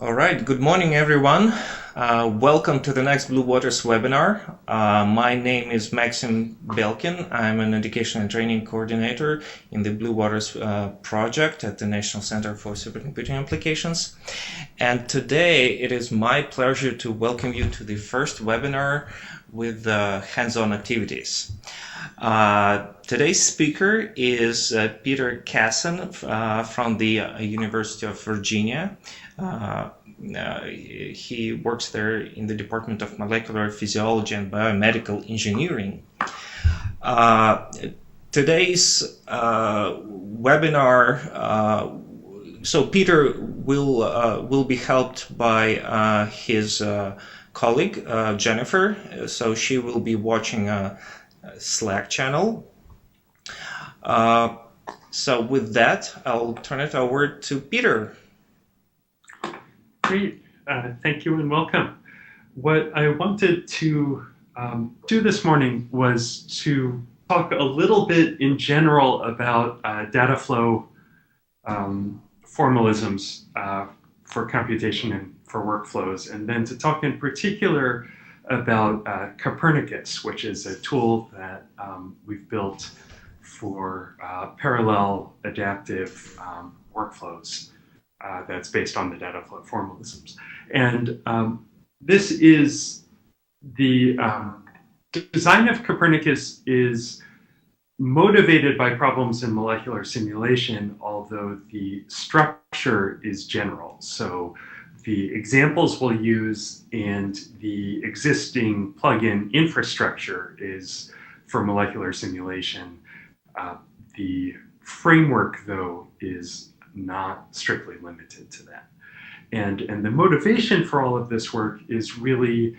All right, good morning, everyone. Welcome to the next Blue Waters webinar. My name is Maxim Belkin. I'm an education and training coordinator in the Blue Waters project at the National Center for Supercomputing Applications. And today it is my pleasure to welcome you to the first webinar with hands-on activities. Today's speaker is Peter Kasson from the University of Virginia. He works there in the Department of Molecular Physiology and Biomedical Engineering. Today's webinar, so Peter will be helped by his colleague Jennifer. So she will be watching a Slack channel. So with that, I'll turn it over to Peter. Great, thank you and welcome. What I wanted to do this morning was to talk a little bit in general about Dataflow formalisms for computation and for workflows, and then to talk in particular about Copernicus, which is a tool that we've built for parallel adaptive workflows. That's based on the Dataflow formalisms. And this is the design of Copernicus is motivated by problems in molecular simulation, although the structure is general. So the examples we'll use and the existing plugin infrastructure is for molecular simulation. The framework, though, is not strictly limited to that. And the motivation for all of this work is really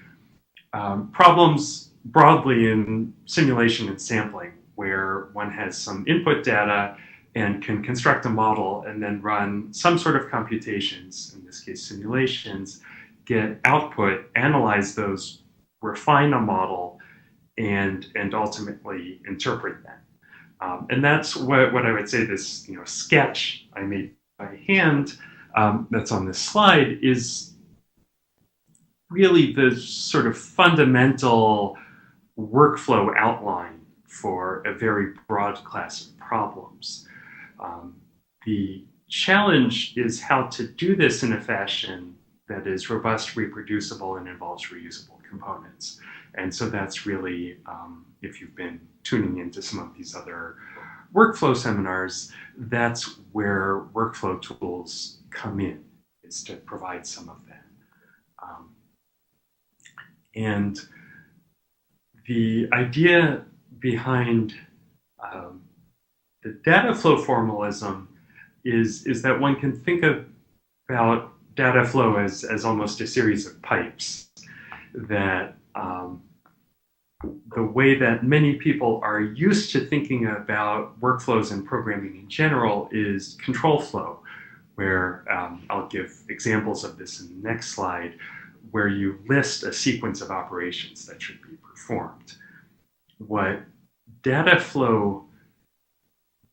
problems broadly in simulation and sampling, where one has some input data and can construct a model and then run some sort of computations, in this case simulations, get output, analyze those, refine a model, and ultimately interpret them. And that's what I would say this sketch I made by hand that's on this slide is really the sort of fundamental workflow outline for a very broad class of problems. The challenge is how to do this in a fashion that is robust, reproducible, and involves reusable components. And so that's really, if you've been tuning into some of these other workflow seminars, that's where workflow tools come in, is to provide some of that. And the idea behind the Dataflow formalism is that one can think about Dataflow as almost a series of pipes that the way that many people are used to thinking about workflows and programming in general is control flow, where I'll give examples of this in the next slide, where you list a sequence of operations that should be performed. What Dataflow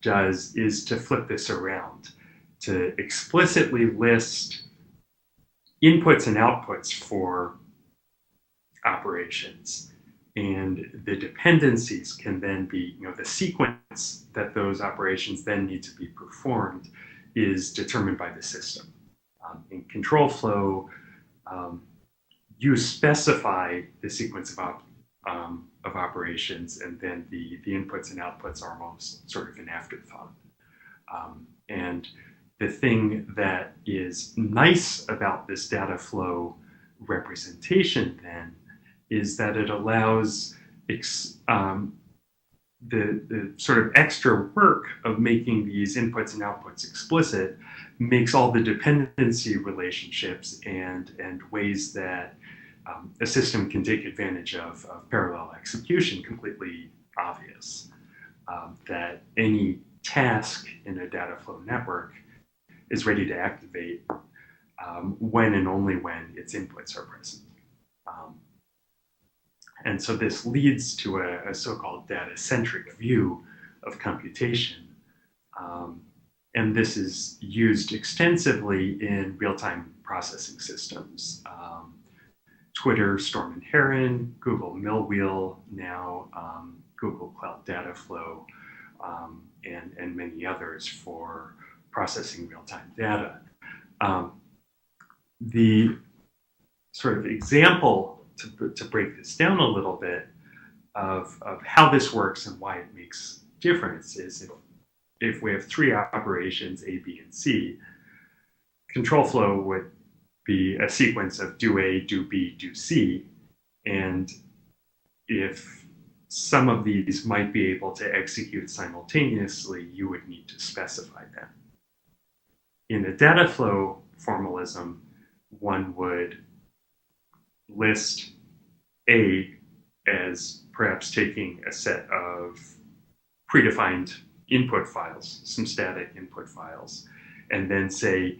does is to flip this around, to explicitly list inputs and outputs for operations. And the dependencies can then be, the sequence that those operations then need to be performed is determined by the system. In control flow, you specify the sequence of operations, and then the inputs and outputs are almost sort of an afterthought. And the thing that is nice about this Dataflow representation then is that it allows the sort of extra work of making these inputs and outputs explicit, makes all the dependency relationships and ways that a system can take advantage of parallel execution completely obvious. That any task in a Dataflow network is ready to activate when and only when its inputs are present. And so this leads to a so-called data-centric view of computation. And this is used extensively in real-time processing systems. Twitter, Storm and Heron, Google Millwheel now, Google Cloud Dataflow, and many others for processing real-time data. The sort of example to break this down a little bit of how this works and why it makes difference is if we have three operations, A, B, and C, control flow would be a sequence of do A, do B, do C, and if some of these might be able to execute simultaneously, you would need to specify them. In a data flow formalism, one would list A as perhaps taking a set of predefined input files, some static input files, and then say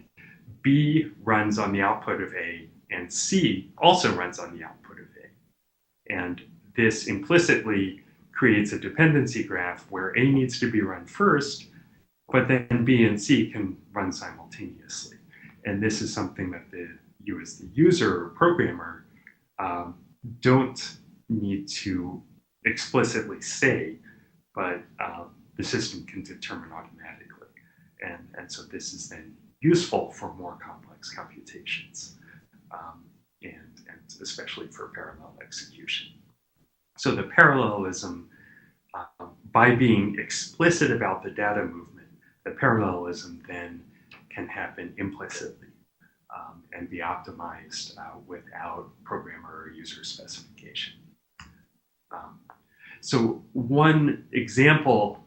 B runs on the output of A and C also runs on the output of A. And this implicitly creates a dependency graph where A needs to be run first, but then B and C can run simultaneously. And this is something that you as the user or programmer don't need to explicitly say, but the system can determine automatically. And so this is then useful for more complex computations, and especially for parallel execution. So the parallelism, by being explicit about the data movement, the parallelism then can happen implicitly and be optimized without programmer or user specification. So one example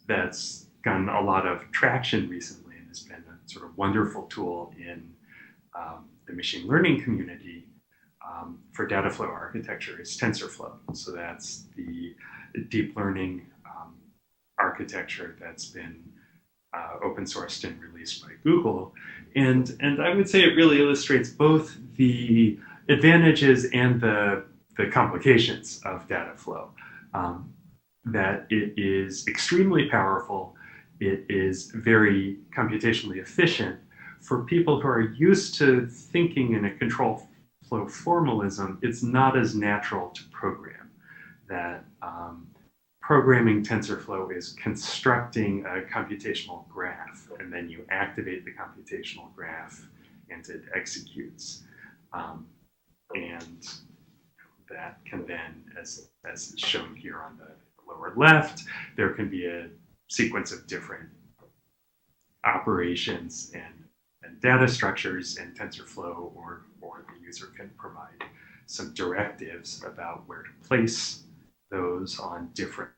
that's gotten a lot of traction recently and has been a sort of wonderful tool in the machine learning community for data flow architecture is Tensorflow. So that's the deep learning architecture that's been open sourced and released by Google. And I would say it really illustrates both the advantages and the complications of data flow. That it is extremely powerful, it is very computationally efficient. For people who are used to thinking in a control flow formalism, it's not as natural to program. That programming TensorFlow is constructing a computational graph, and then you activate the computational graph and it executes. And that can then, as is shown here on the lower left, there can be a sequence of different operations and data structures in TensorFlow, or the user can provide some directives about where to place those on different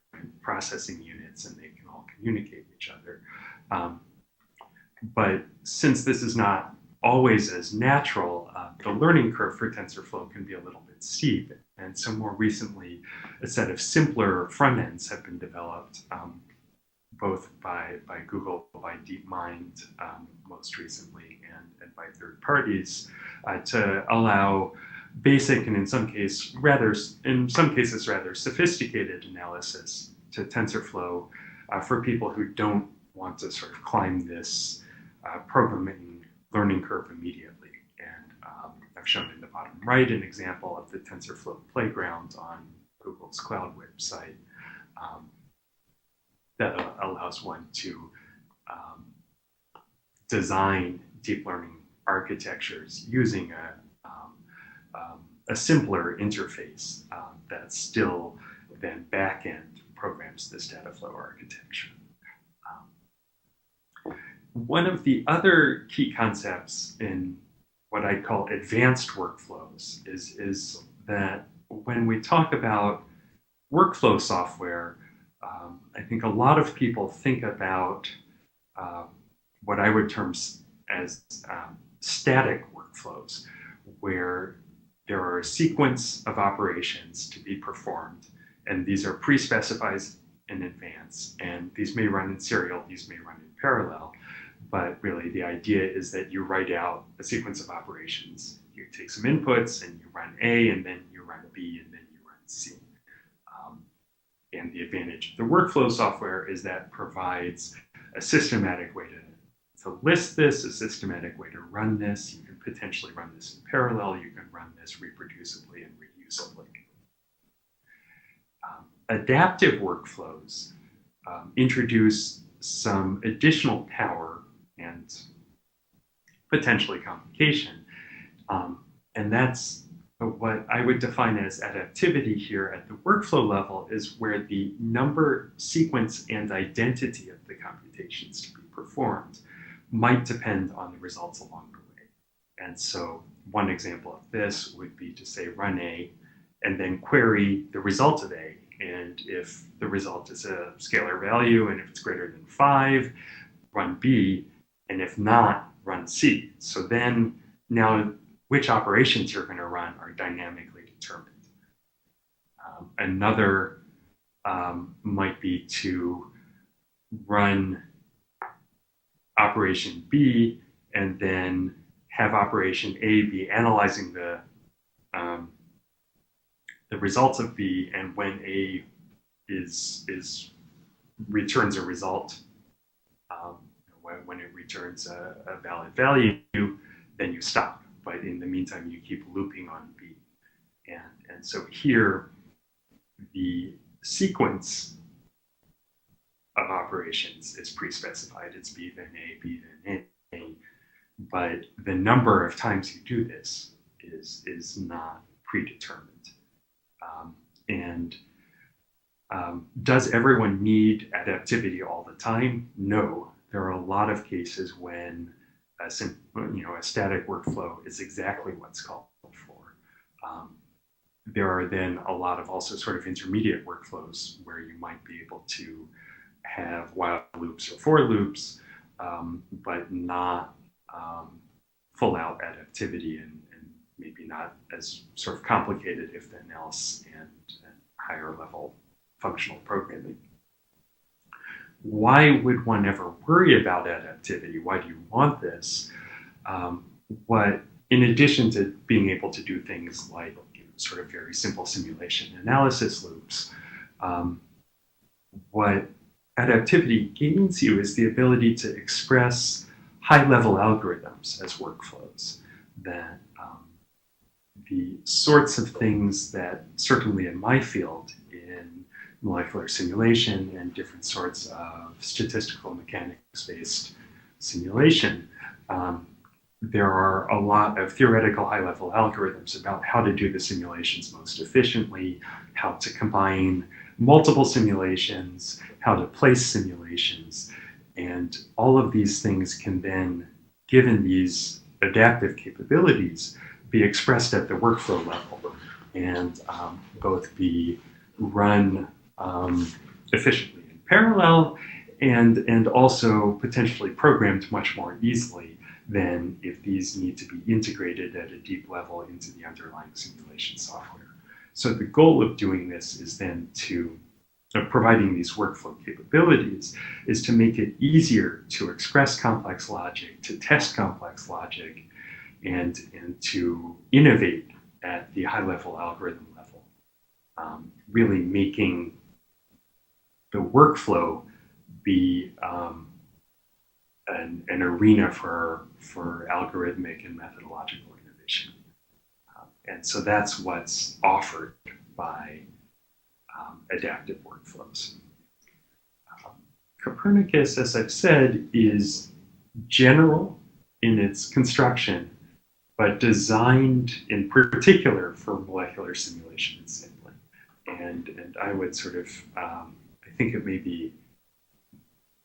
processing units, and they can all communicate with each other. But since this is not always as natural, the learning curve for TensorFlow can be a little bit steep. And so more recently, a set of simpler front ends have been developed, both by Google, by DeepMind most recently, and by third parties, to allow basic and in some cases rather sophisticated analysis to TensorFlow for people who don't want to sort of climb this programming learning curve immediately. And I've shown in the bottom right an example of the TensorFlow playground on Google's cloud website that allows one to design deep learning architectures using a simpler interface that still then back-end programs this data flow architecture. One of the other key concepts in what I call advanced workflows is that when we talk about workflow software, I think a lot of people think about what I would term as static workflows, where there are a sequence of operations to be performed, and these are pre-specified in advance, and these may run in serial, these may run in parallel, but really the idea is that you write out a sequence of operations. You take some inputs and you run A, and then you run B, and then you run C. And the advantage of the workflow software is that provides a systematic way to list this, a systematic way to run this. You can potentially run this in parallel. You can run this reproducibly and reusably. Adaptive workflows introduce some additional power and potentially complication. And that's what I would define as adaptivity here at the workflow level, is where the number, sequence, and identity of the computations to be performed might depend on the results along the way. And so one example of this would be to say run A and then query the result of A. And if the result is a scalar value and if it's greater than 5, run B, and if not, run C. So then now which operations you're going to run are dynamically determined. Another might be to run operation B and then have operation A be analyzing the results of B, and when A returns a result, when it returns a valid value, then you stop. But in the meantime, you keep looping on B. And so here, the sequence of operations is pre-specified. It's B then A, B then A. But the number of times you do this is not predetermined. Does everyone need adaptivity all the time? No. There are a lot of cases when a static workflow is exactly what's called for. There are then a lot of also sort of intermediate workflows where you might be able to have while loops or for loops, but not full out adaptivity and maybe not as sort of complicated if then else and higher level functional programming. Why would one ever worry about adaptivity? Why do you want this? In addition to being able to do things like sort of very simple simulation analysis loops, what adaptivity gains you is the ability to express high-level algorithms as workflows that the sorts of things that certainly in my field in molecular simulation and different sorts of statistical mechanics-based simulation, there are a lot of theoretical high-level algorithms about how to do the simulations most efficiently, how to combine multiple simulations, how to place simulations, and all of these things can then, given these adaptive capabilities, be expressed at the workflow level and both be run efficiently in parallel and also potentially programmed much more easily than if these need to be integrated at a deep level into the underlying simulation software. So the goal of doing this is then providing these workflow capabilities is to make it easier to express complex logic, to test complex logic, and to innovate at the high-level algorithm level, really making the workflow be an arena for algorithmic and methodological innovation. And so that's what's offered by adaptive workflows. Copernicus, as I've said, is general in its construction, but designed in particular for molecular simulation and sampling. And I would sort of, I think it may be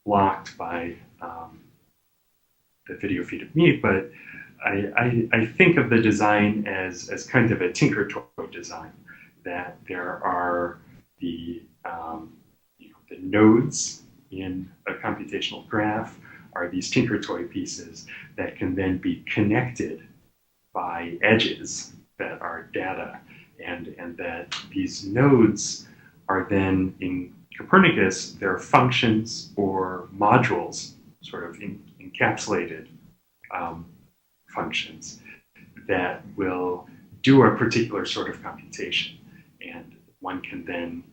blocked by the video feed of me, but I think of the design as kind of a tinker toy design, that there are the nodes in a computational graph are these tinker toy pieces that can then be connected by edges that are data, and that these nodes are then in Copernicus, they're functions or modules, sort of encapsulated functions that will do a particular sort of computation. And one can then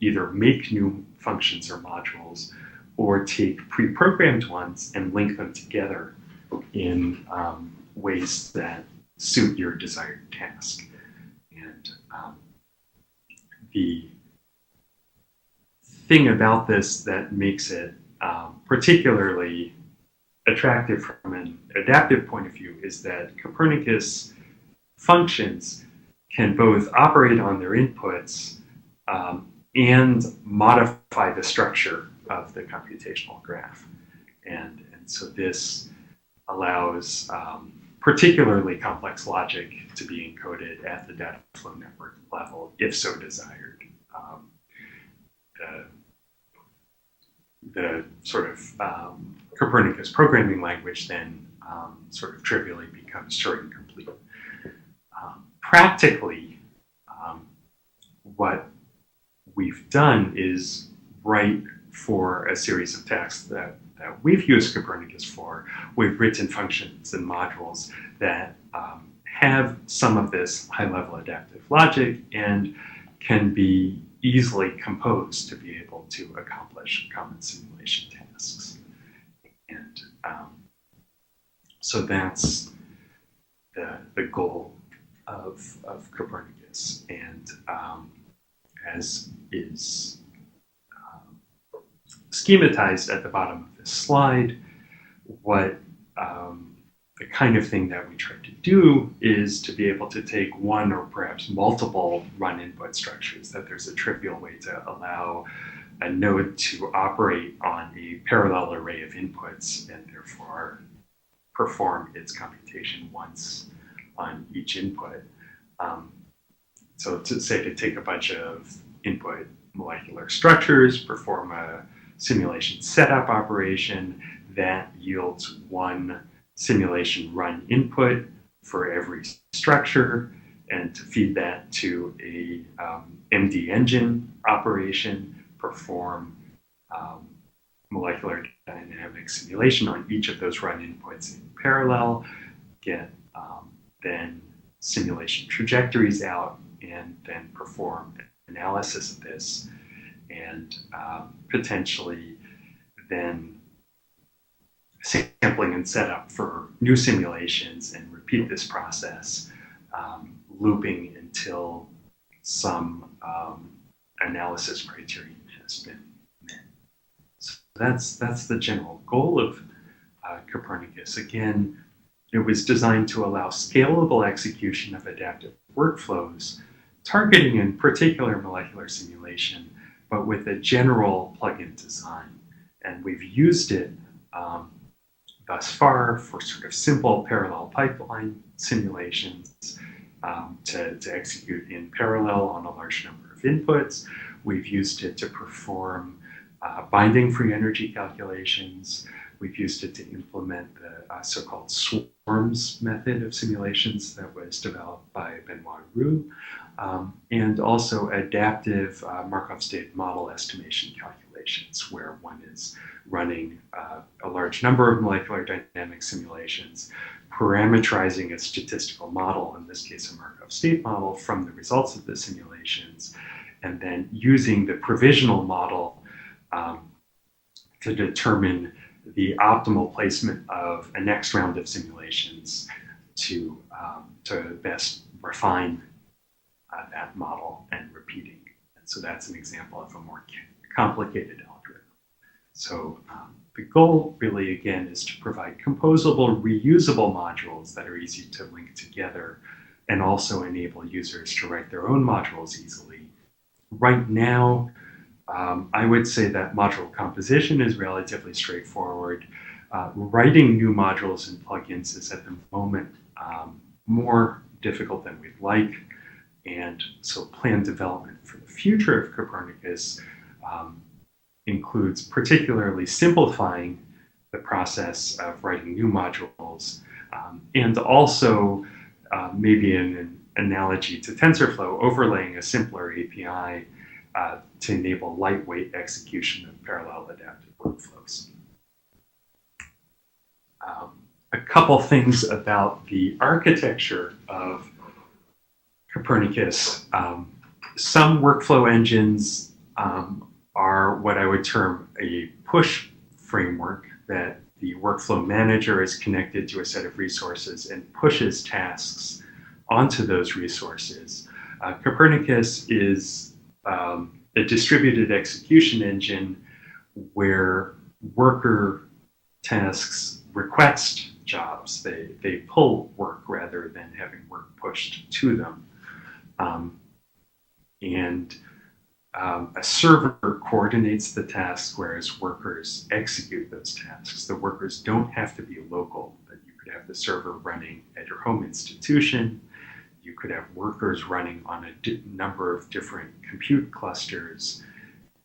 either make new functions or modules or take pre-programmed ones and link them together in ways that suit your desired task. And the thing about this that makes it particularly attractive from an adaptive point of view is that Copernicus functions can both operate on their inputs and modify the structure of the computational graph. And so this allows particularly complex logic to be encoded at the Dataflow network level, if so desired. The sort of Copernicus programming language then sort of trivially becomes Turing complete. Practically, what we've done is write for a series of tasks that we've used Copernicus for. We've written functions and modules that have some of this high-level adaptive logic and can be easily composed to be able to accomplish common simulation tasks. And so that's the goal of Copernicus. And as is schematized at the bottom of this slide, what the kind of thing that we try to do is to be able to take one or perhaps multiple run input structures, that there's a trivial way to allow a node to operate on a parallel array of inputs and therefore perform its computation once on each input. So to say to take a bunch of input molecular structures, perform a simulation setup operation that yields one simulation run input for every structure, and to feed that to a MD engine operation, perform molecular dynamic simulation on each of those run inputs in parallel, get then simulation trajectories out, and then perform analysis of this, and potentially then sampling and setup for new simulations, and repeat this process, looping until some analysis criterion has been met. So that's the general goal of Copernicus. Again, it was designed to allow scalable execution of adaptive workflows, targeting in particular molecular simulation, but with a general plugin design. And we've used it thus far for sort of simple parallel pipeline simulations to execute in parallel on a large number of inputs. We've used it to perform binding free energy calculations. We've used it to implement the so-called swarms method of simulations that was developed by Benoit Roux, and also adaptive Markov state model estimation calculations, where one is running a large number of molecular dynamic simulations, parameterizing a statistical model, in this case a Markov state model, from the results of the simulations, and then using the provisional model to determine the optimal placement of a next round of simulations to best refine that model and repeating. And so that's an example of a more complicated algorithm. So the goal really, again, is to provide composable, reusable modules that are easy to link together and also enable users to write their own modules easily. Right now, I would say that module composition is relatively straightforward. Writing new modules and plugins is at the moment more difficult than we'd like. And so planned development for the future of Copernicus includes particularly simplifying the process of writing new modules, and also maybe an analogy to TensorFlow, overlaying a simpler API to enable lightweight execution of parallel adaptive workflows. A couple things about the architecture of Copernicus. Some workflow engines are what I would term a push framework, that the workflow manager is connected to a set of resources and pushes tasks onto those resources. Copernicus is a distributed execution engine where worker tasks request jobs. They pull work rather than having work pushed to them. A server coordinates the tasks, whereas workers execute those tasks. The workers don't have to be local, but you could have the server running at your home institution. You could have workers running on a number of different compute clusters,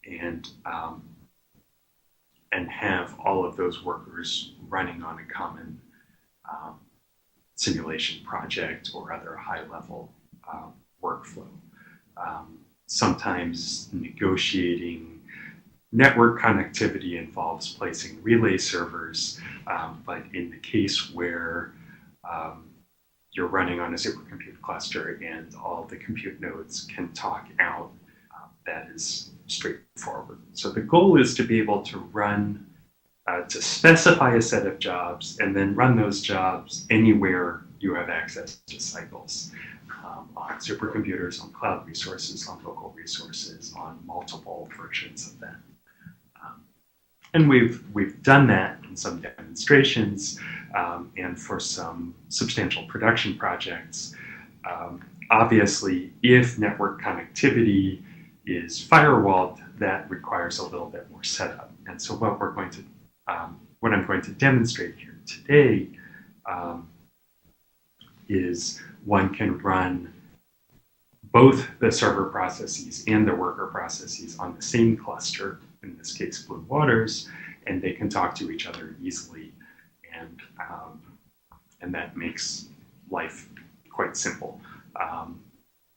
and have all of those workers running on a common simulation project or other high-level workflow. Sometimes negotiating network connectivity involves placing relay servers, but in the case where you're running on a supercomputer cluster and all the compute nodes can talk out, that is straightforward. So the goal is to be able to run, to specify a set of jobs and then run those jobs anywhere you have access to cycles. On supercomputers, on cloud resources, on local resources, on multiple versions of them. And we've done that in some demonstrations and for some substantial production projects. Obviously, if network connectivity is firewalled, that requires a little bit more setup. And so what I'm going to demonstrate here today is one can run both the server processes and the worker processes on the same cluster, in this case Blue Waters, and they can talk to each other easily, and that makes life quite simple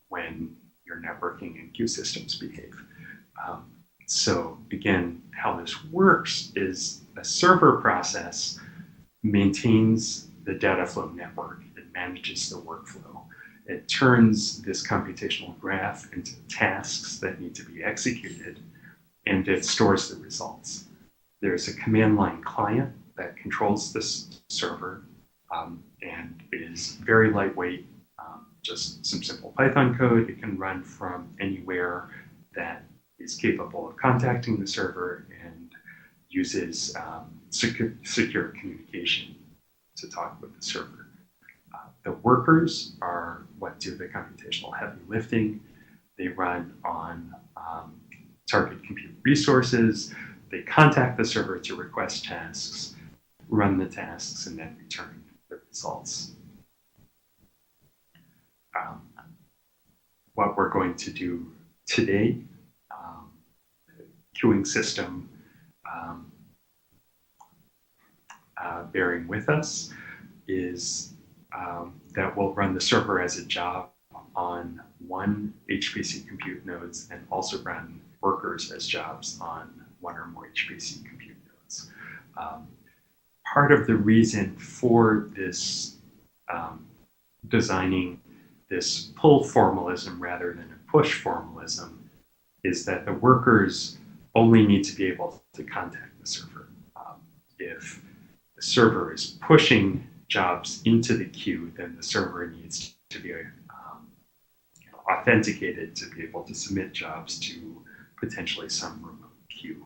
when your networking and queue systems behave. So again, how this works is a server process maintains the Dataflow network. It manages the workflow. It turns this computational graph into tasks that need to be executed, and it stores the results. There's a command line client that controls this server and is very lightweight, just some simple Python code. It can run from anywhere that is capable of contacting the server and uses secure communication to talk with the server. The workers are what do the computational heavy lifting. They run on target compute resources. They contact the server to request tasks, run the tasks, and then return the results. What we're going to do today, the queuing system bearing with us, is that will run the server as a job on one HPC compute nodes and also run workers as jobs on one or more HPC compute nodes. Part of the reason for this designing this pull formalism rather than a push formalism is that the workers only need to be able to contact the server. If the server is pushing jobs into the queue, then the server needs to be authenticated to be able to submit jobs to potentially some remote queue.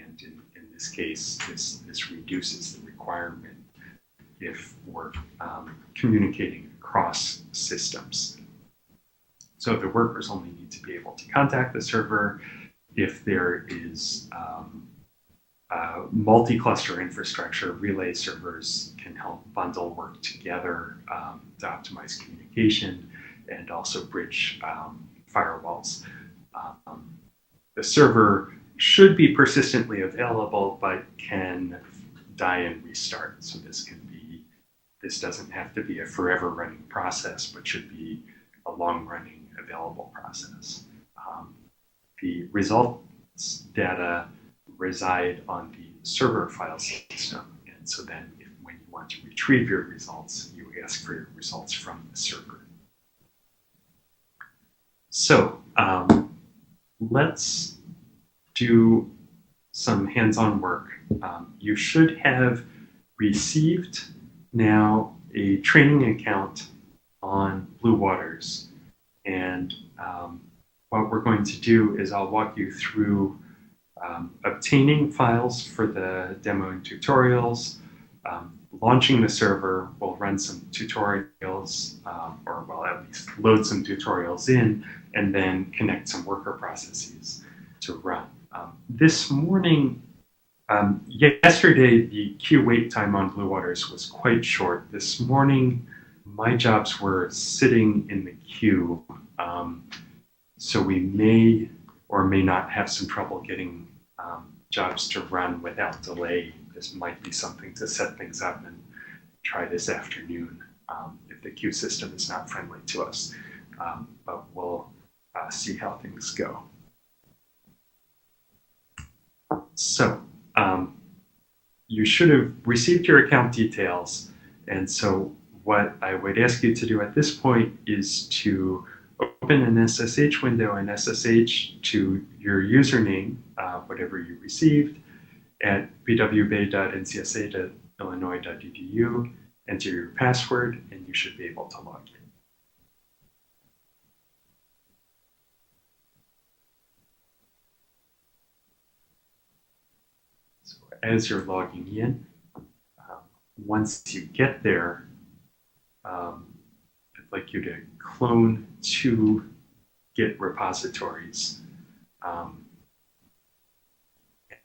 And in this case, this reduces the requirement if we're communicating across systems. So the workers only need to be able to contact the server. If there is multi-cluster infrastructure, relay servers can help bundle work together to optimize communication and also bridge firewalls. The server should be persistently available, but can die and restart. So this doesn't have to be a forever running process, but should be a long running available process. The results data reside on the server file system. And so then when you want to retrieve your results, you ask for your results from the server. So let's do some hands-on work. You should have received now a training account on Blue Waters. And what we're going to do is I'll walk you through obtaining files for the demo and tutorials, launching the server. We'll run some tutorials, or well, at least load some tutorials in, and then connect some worker processes to run. This morning, yesterday, the queue wait time on Blue Waters was quite short. This morning, my jobs were sitting in the queue, so we may or may not have some trouble getting jobs to run without delay. This might be something to set things up and try this afternoon if the queue system is not friendly to us. But we'll see how things go. So you should have received your account details. And so what I would ask you to do at this point is to open an SSH window and SSH to your username, whatever you received, at bwbay.ncsa.illinois.edu, enter your password, and you should be able to log in. So as you're logging in, once you get there, I'd like you to clone 2 Git repositories.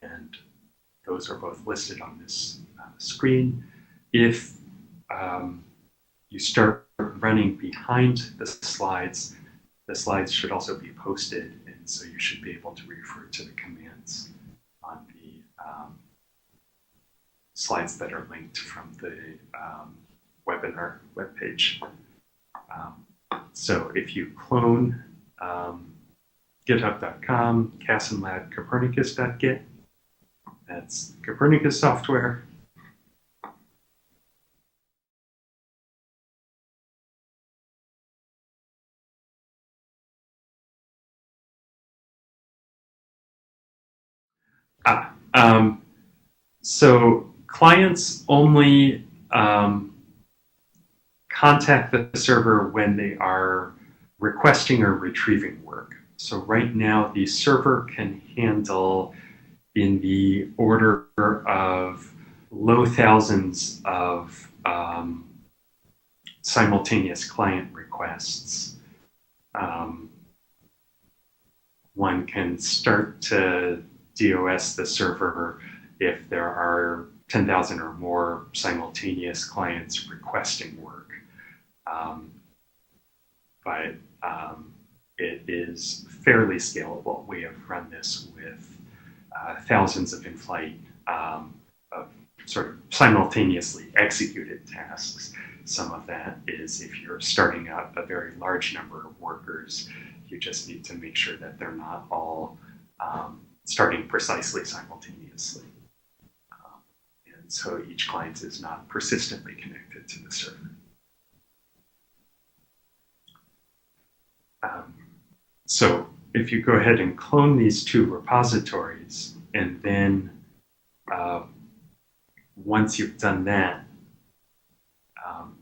And those are both listed on this screen. If you start running behind the slides should also be posted, and so you should be able to refer to the commands on the slides that are linked from the webinar webpage. So if you clone github.com, Kasson lab Copernicus.git, that's Copernicus software. So clients only contact the server when they are requesting or retrieving work. So right now, the server can handle in the order of low thousands of simultaneous client requests. One can start to DOS the server if there are 10,000 or more simultaneous clients requesting work. But it is fairly scalable. We have run this with thousands of in-flight of sort of simultaneously executed tasks. Some of that is if you're starting out a very large number of workers, you just need to make sure that they're not all starting precisely simultaneously. And so each client is not persistently connected to the server. So if you go ahead and clone these 2 repositories, and then once you've done that,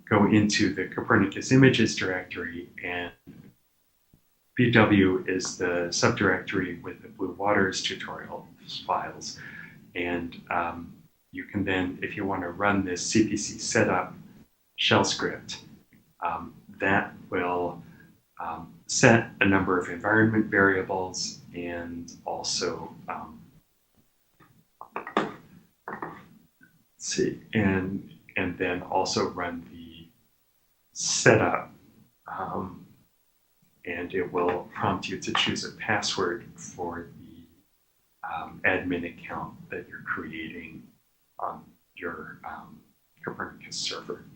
go into the Copernicus images directory, and BW is the subdirectory with the Blue Waters tutorial files. And you can then, if you want to run this CPC setup shell script, that will set a number of environment variables and also and then also run the setup, and it will prompt you to choose a password for the admin account that you're creating on your Copernicus server.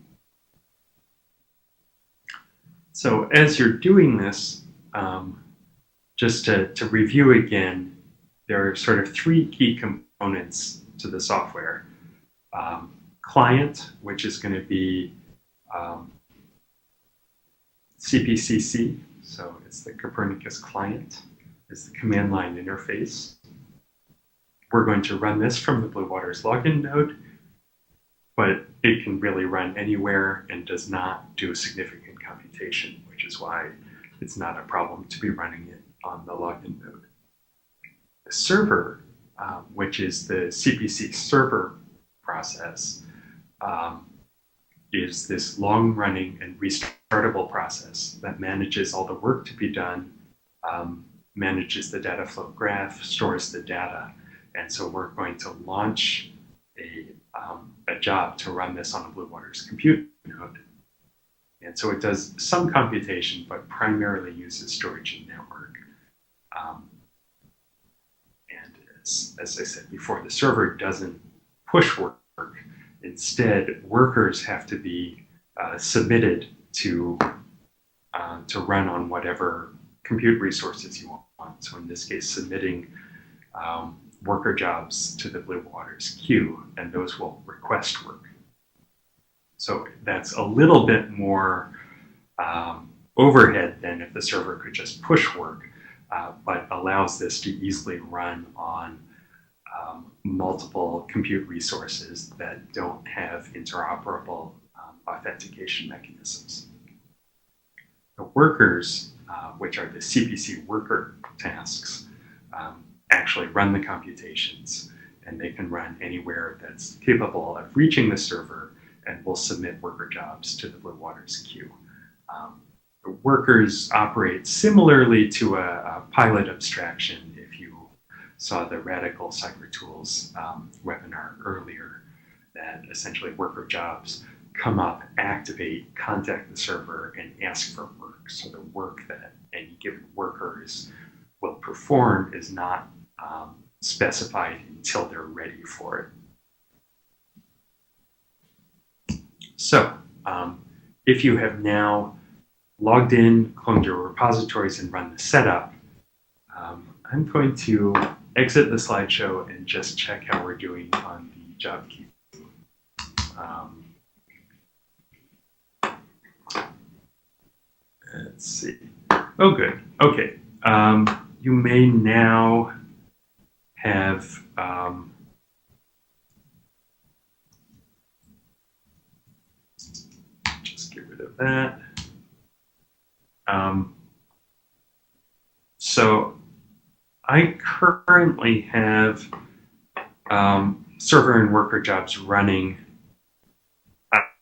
So as you're doing this, just to review again, there are sort of 3 key components to the software. Client, which is going to be CPCC, so it's the Copernicus client, is the command line interface. we're going to run this from the Blue Waters login node, but it can really run anywhere and does not do significant computation, which is why it's not a problem to be running it on the login node. The server, which is the CPC server process, is this long-running and restartable process that manages all the work to be done, manages the Dataflow graph, stores the data. And so we're going to launch a job to run this on a Blue Waters compute node. And so it does some computation, but primarily uses storage and network. And as I said before, the server doesn't push work. Instead, workers have to be submitted to run on whatever compute resources you want. So in this case, submitting worker jobs to the Blue Waters queue, and those will request work. So that's a little bit more overhead than if the server could just push work, but allows this to easily run on multiple compute resources that don't have interoperable authentication mechanisms. The workers, which are the CPC worker tasks, actually run the computations, and they can run anywhere that's capable of reaching the server and will submit worker jobs to the Blue Waters queue. The workers operate similarly to a pilot abstraction. If you saw the Radical CypherTools webinar earlier, that essentially worker jobs come up, activate, contact the server, and ask for work. So the work that any given worker will perform is not specified until they're ready for it. So if you have now logged in, cloned your repositories, and run the setup, I'm going to exit the slideshow and just check how we're doing on the job queue. Let's see. Oh, good. Okay. You may now have just get rid of that. So I currently have server and worker jobs running.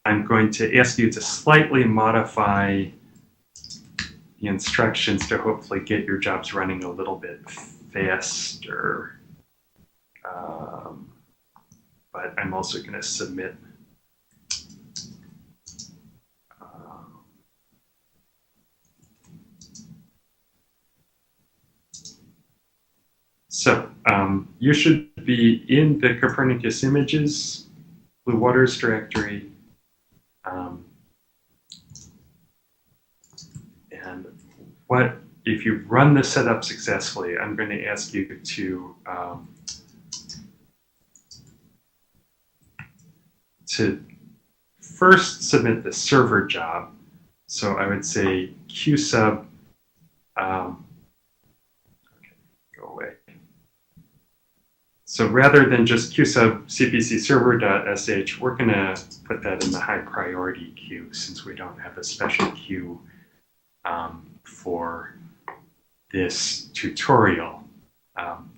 I'm going to ask you to slightly modify the instructions to hopefully get your jobs running a little bit faster. But I'm also going to submit So you should be in the Copernicus images, Blue Waters directory. And what if you run the setup successfully, I'm going to ask you to first submit the server job. So I would say qsub, okay, go away. So rather than just qsub cpc server.sh, we're going to put that in the high priority queue since we don't have a special queue for this tutorial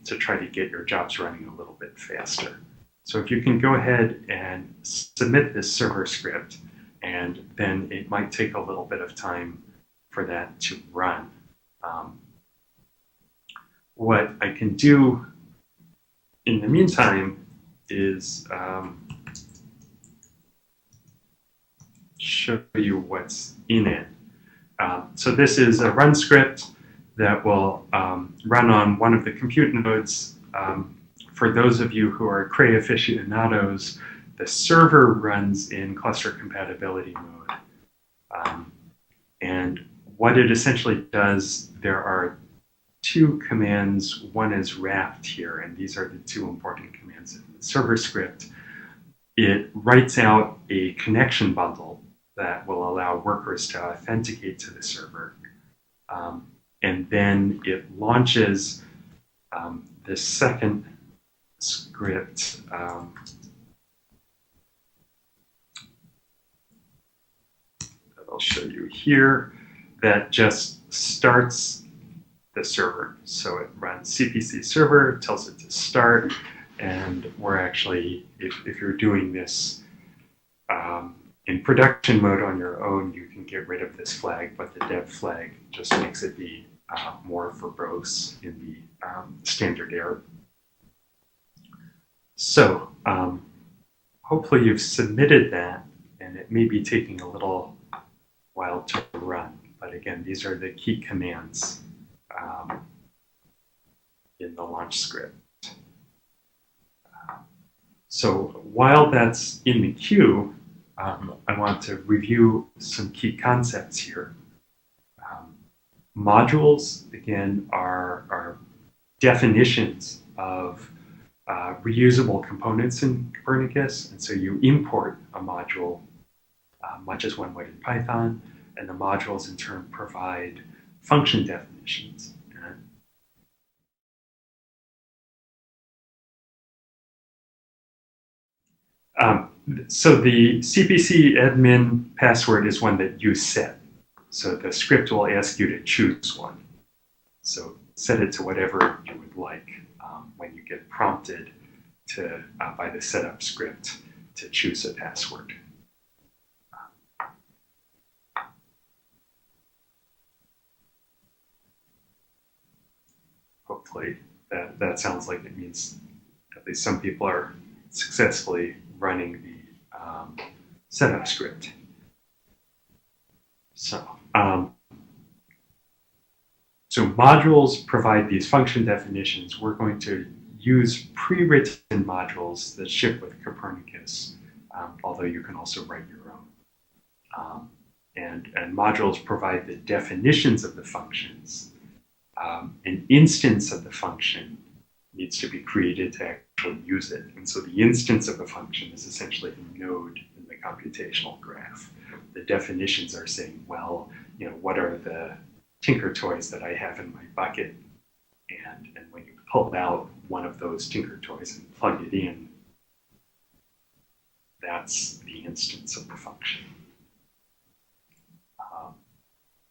to try to get your jobs running a little bit faster. So if you can go ahead and submit this server script, and then it might take a little bit of time for that to run. What I can do in the meantime is show you what's in it. So this is a run script that will run on one of the compute nodes. For those of you who are Cray aficionados, the server runs in cluster compatibility mode. And what it essentially does, there are two commands. One is wrapped here, and these are the two important commands in the server script. It writes out a connection bundle that will allow workers to authenticate to the server. And then it launches the second script that I'll show you here that just starts the server. So it runs CPC server, tells it to start, and we're actually, if you're doing this in production mode on your own, you can get rid of this flag, but the dev flag just makes it be more verbose in the standard error. So hopefully you've submitted that, and it may be taking a little while to run. But again, these are the key commands in the launch script. So while that's in the queue, I want to review some key concepts here. Modules, again, are definitions of reusable components in Copernicus. And so you import a module, much as one would in Python, and the modules in turn provide function definitions. So the CPC admin password is one that you set. So the script will ask you to choose one. So set it to whatever you would like when you get prompted to by the setup script to choose a password. Hopefully that sounds like it means at least some people are successfully running the setup script. So modules provide these function definitions. We're going to use pre-written modules that ship with Copernicus, although you can also write your own. And modules provide the definitions of the functions. An instance of the function needs to be created to actually use it. And so the instance of a function is essentially a node in the computational graph. The definitions are saying, well, what are the Tinker toys that I have in my bucket? And when you pull out one of those Tinker toys and plug it in, that's the instance of the function.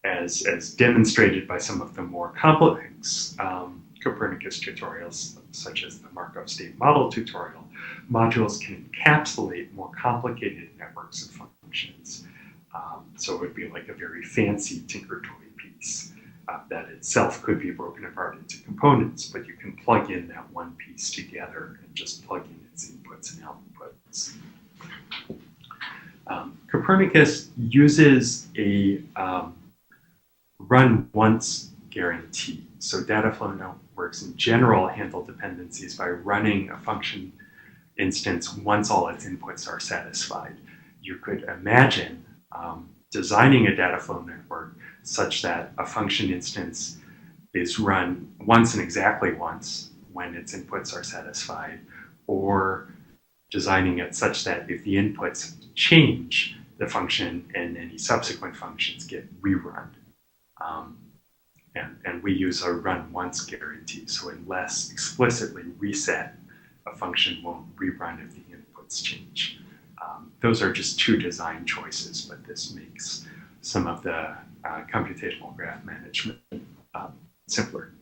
As demonstrated by some of the more complex Copernicus tutorials, such as the Markov state model tutorial, modules can encapsulate more complicated networks of functions. So it would be like a very fancy Tinker toy piece that itself could be broken apart into components, but you can plug in that one piece together and just plug in its inputs and outputs. Copernicus uses a run once guarantee. So Dataflow networks in general handle dependencies by running a function instance once all its inputs are satisfied. You could imagine designing a Dataflow network such that a function instance is run once and exactly once when its inputs are satisfied, or designing it such that if the inputs change, the function and any subsequent functions get rerun. And we use a run once guarantee, so unless explicitly reset, a function won't rerun if the inputs change. Those are just two design choices, but this makes some of the computational graph management simpler.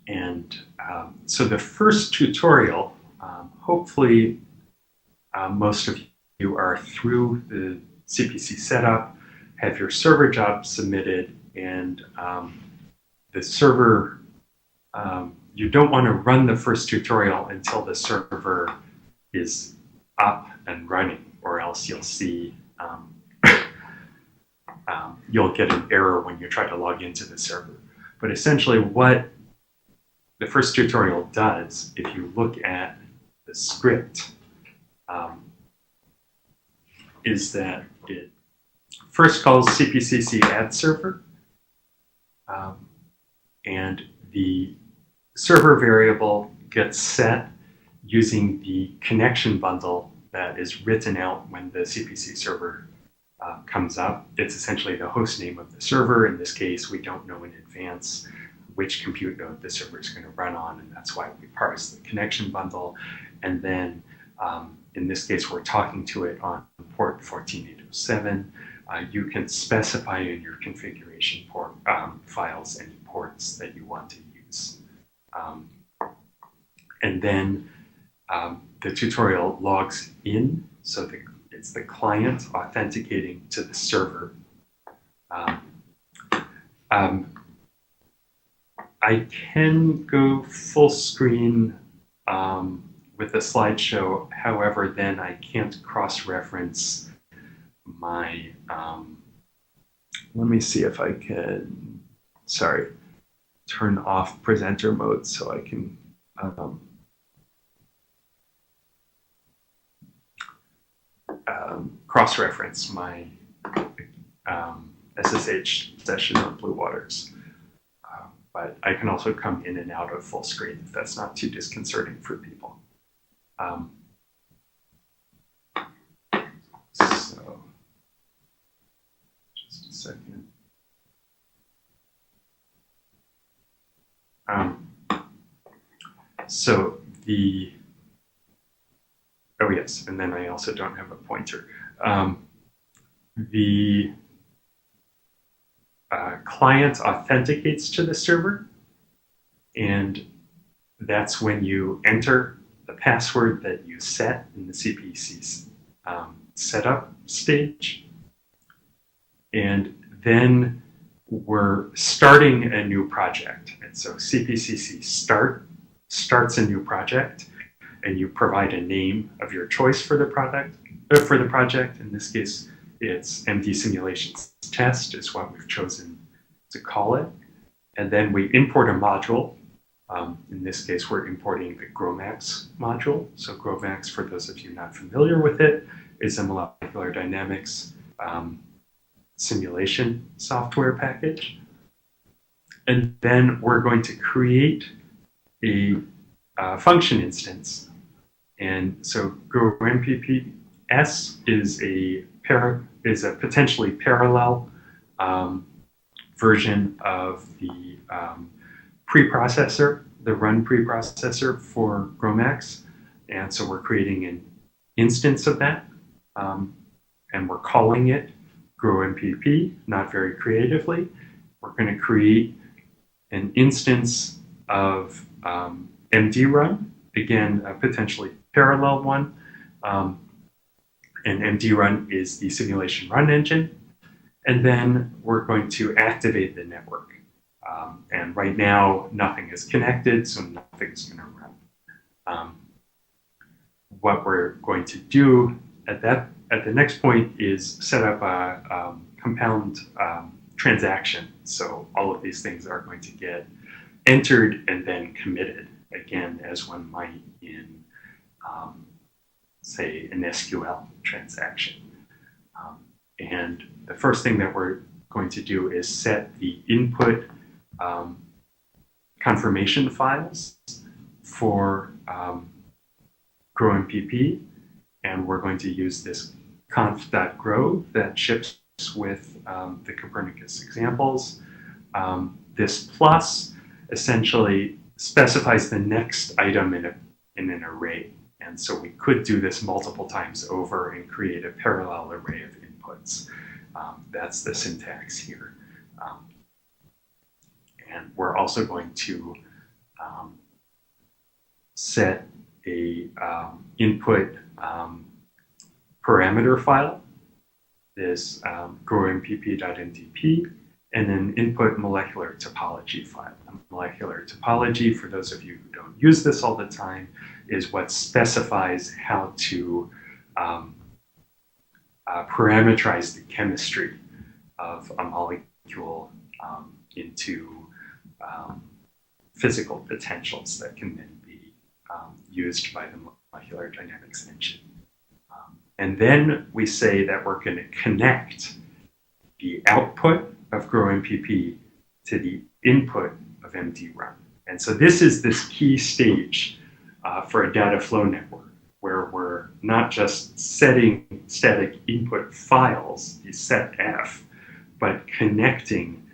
And so the first tutorial, hopefully most of you are through the CPC setup, have your server job submitted, and the server, you don't want to run the first tutorial until the server is up and running, or else you'll see, you'll get an error when you try to log into the server. But essentially what the first tutorial does, if you look at the script, is that it first calls CPCC add server, and the server variable gets set using the connection bundle that is written out when the CPC server comes up. It's essentially the host name of the server. In this case, we don't know in advance which compute node the server is going to run on, and that's why we parse the connection bundle. And then in this case, we're talking to it on port 14807. You can specify in your configuration port files any ports that you want to use. And then the tutorial logs in, so it's the client authenticating to the server. I can go full screen with the slideshow, however, then I can't cross-reference my, let me see if I can, turn off presenter mode so I can cross-reference my SSH session on Blue Waters. But I can also come in and out of full screen if that's not too disconcerting for people. So, just a second. Oh yes, and then I also don't have a pointer. The client authenticates to the server, and that's when you enter the password that you set in the CPC setup stage. And then we're starting a new project. And so CPCC starts a new project, and you provide a name of your choice for the project. In this case, it's MD Simulations Test is what we've chosen to call it. And then we import a module. In this case, we're importing the GROMACS module. So GROMACS, for those of you not familiar with it, is a molecular dynamics simulation software package. And then we're going to create a function instance. And so GoMPPS is a potentially parallel version of the preprocessor, the run preprocessor for GROMACS. And so we're creating an instance of that, and we're calling it GrowMPP, not very creatively. We're going to create an instance of MDRun, again, a potentially parallel one. And MDRun is the simulation run engine. And then we're going to activate the network. And right now, nothing is connected, so nothing's going to run. What we're going to do at the next point is set up a compound transaction. So all of these things are going to get entered and then committed, again, as one might in, say, an SQL transaction. And the first thing that we're going to do is set the input confirmation files for GrowMPP, and we're going to use this conf.grow that ships with the Copernicus examples. This plus essentially specifies the next item in an array. And so we could do this multiple times over and create a parallel array of inputs. That's the syntax here. And we're also going to set a input parameter file, this growmpp.mdp, and an input molecular topology file. A molecular topology, for those of you who don't use this all the time, is what specifies how to parameterize the chemistry of a molecule into physical potentials that can then be used by the molecular dynamics engine. And then we say that we're going to connect the output of GrowMPP to the input of MDRun. And so this is this key stage for a data flow network where we're not just setting static input files, the setf, but connecting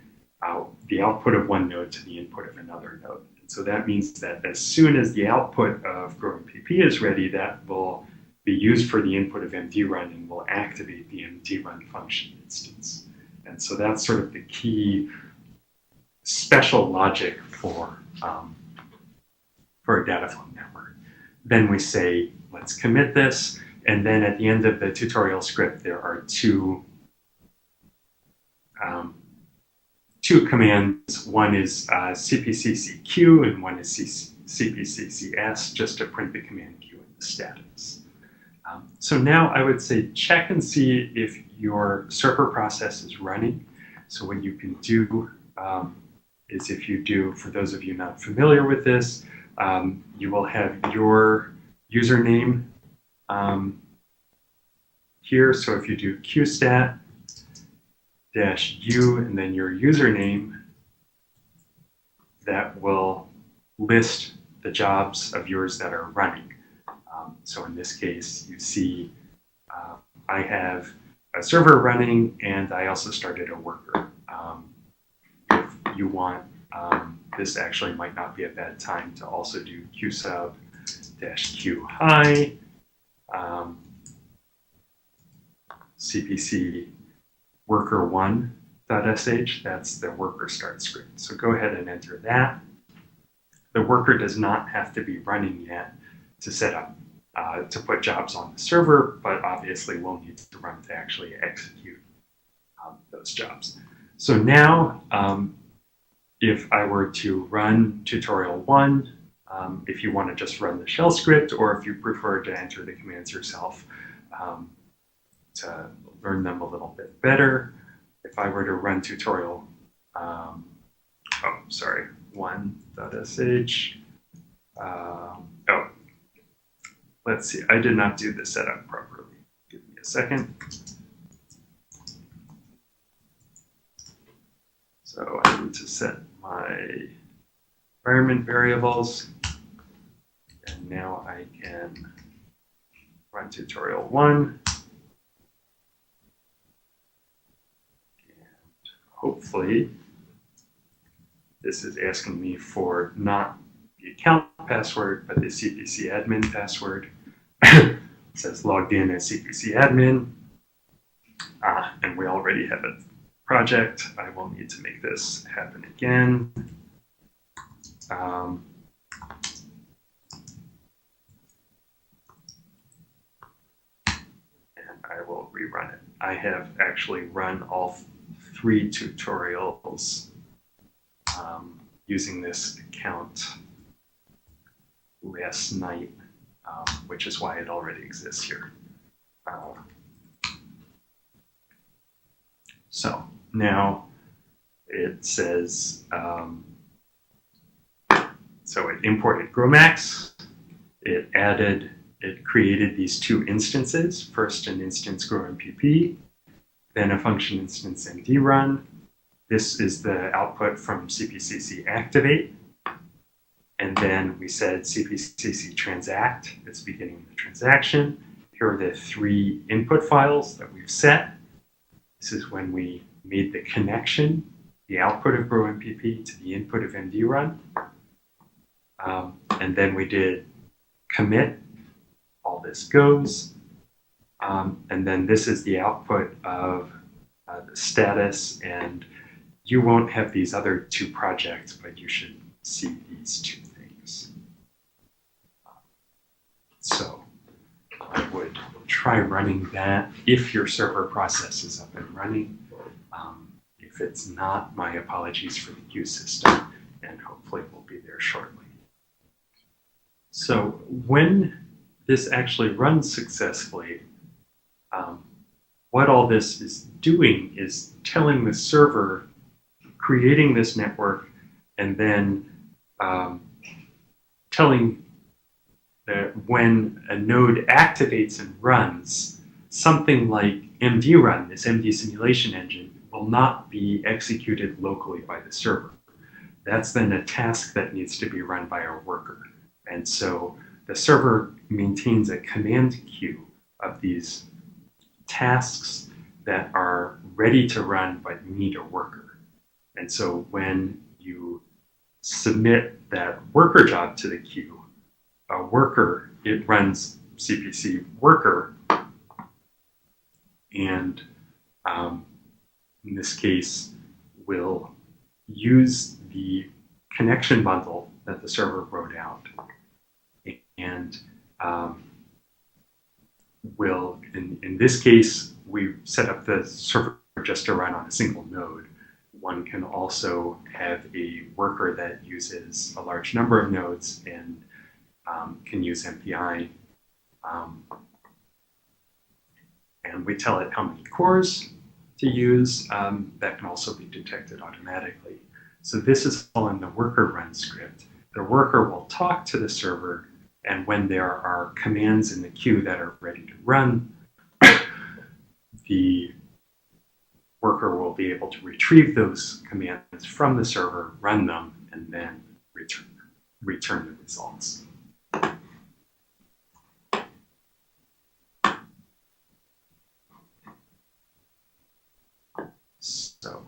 the output of one node to the input of another node. And so that means that as soon as the output of GrowMPP is ready, that will be used for the input of mdrun and will activate the mdrun function instance. And so that's sort of the key special logic for a Dataflow network. Then we say, let's commit this. And then at the end of the tutorial script, there are two commands. One is cpccq and one is cpccs, just to print the command q and the status. So now I would say check and see if your server process is running. So what you can do is, if you do, for those of you not familiar with this, you will have your username here. So if you do qstat -u and then your username, that will list the jobs of yours that are running. So in this case, you see I have a server running and I also started a worker. If you want, this actually might not be a bad time to also do qsub -q hi cpc worker1.sh. That's the worker start script. So go ahead and enter that. The worker does not have to be running yet to set up, to put jobs on the server, but obviously we'll need to run to actually execute those jobs. So now, if I were to run tutorial 1, if you want to just run the shell script, or if you prefer to enter the commands yourself to learn them a little bit better, if I were to run tutorial, 1.sh, let's see, I did not do the setup properly. Give me a second. So I need to set my environment variables. And now I can run tutorial 1. And hopefully, this is asking me for not the account password, but the CPC admin password. It says logged in as CPC admin. And we already have a project. I will need to make this happen again. And I will rerun it. I have actually run all 3 tutorials using this account last night, which is why it already exists here. So now it says, so it imported GrowMax, it created these 2 instances, first an instance GrowMPP, then a function instance mdrun. This is the output from cpcc activate. And then we said cpcc transact, it's beginning the transaction. Here are the 3 input files that we've set. This is when we made the connection, the output of GrowMPP to the input of mdrun. And then we did commit, all this goes. And then this is the output of the status, and you won't have these other 2 projects, but you should see these 2 things. So I would try running that if your server process is up and running. If it's not, my apologies for the queue system, and hopefully we'll be there shortly. So when this actually runs successfully, what all this is doing is telling the server, creating this network, and then telling that when a node activates and runs, something like mdrun, this MD simulation engine, will not be executed locally by the server. That's then a task that needs to be run by our worker. And so the server maintains a command queue of these tasks that are ready to run but need a worker. And so when you submit that worker job to the queue, a worker, it runs CPC worker, and in this case, will use the connection bundle that the server wrote out, and will, in this case, we set up the server just to run on a single node. One can also have a worker that uses a large number of nodes and can use MPI. And we tell it how many cores to use. That can also be detected automatically. So this is all in the worker run script. The worker will talk to the server, and when there are commands in the queue that are ready to run, the worker will be able to retrieve those commands from the server, run them, and then return the results. So,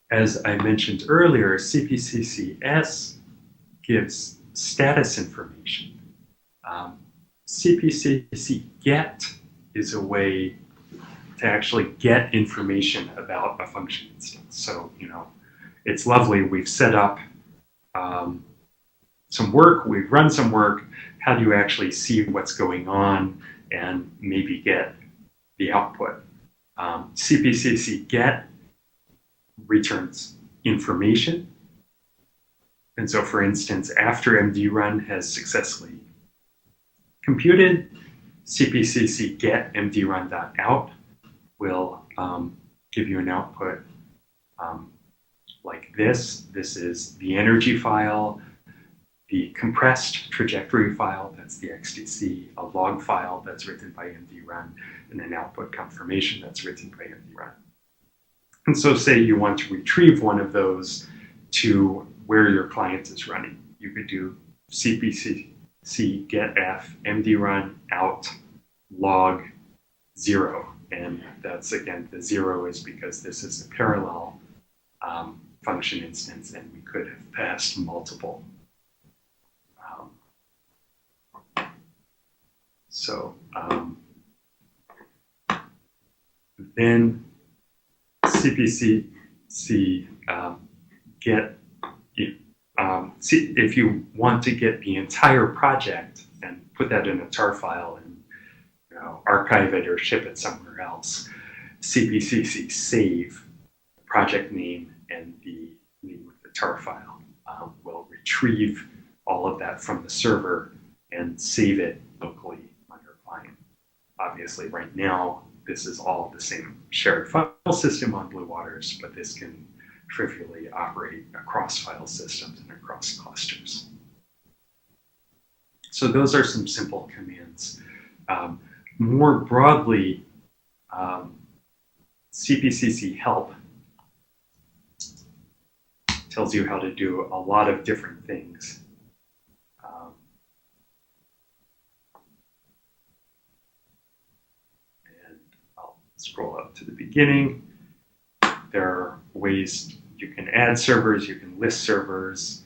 as I mentioned earlier, CPCCS gives status information. CPCC get is a way to actually get information about a function instance. So, it's lovely. We've set up some work, we've run some work. How do you actually see what's going on and maybe get the output? CPCC get returns information. And so, for instance, after MD_run has successfully computed, CPCC get MD_run.out will give you an output like this. This is the energy file, the compressed trajectory file, that's the XDC, a log file that's written by MD_run, and an output confirmation that's written by MD_run. And so say you want to retrieve one of those to where your client is running. You could do CPCC get f MD_run out log 0. And that's, again, the 0 is because this is a parallel function instance, and we could have passed multiple. Then CPCC get, if you want to get the entire project and put that in a tar file and archive it or ship it somewhere else, CPCC save project name and the name of the tar file will retrieve all of that from the server and save it locally on your client. Obviously, right now, this is all the same shared file system on Blue Waters, but this can trivially operate across file systems and across clusters. So those are some simple commands. More broadly, CPCC help tells you how to do a lot of different things. And I'll scroll up to the beginning. There are ways you can add servers, you can list servers,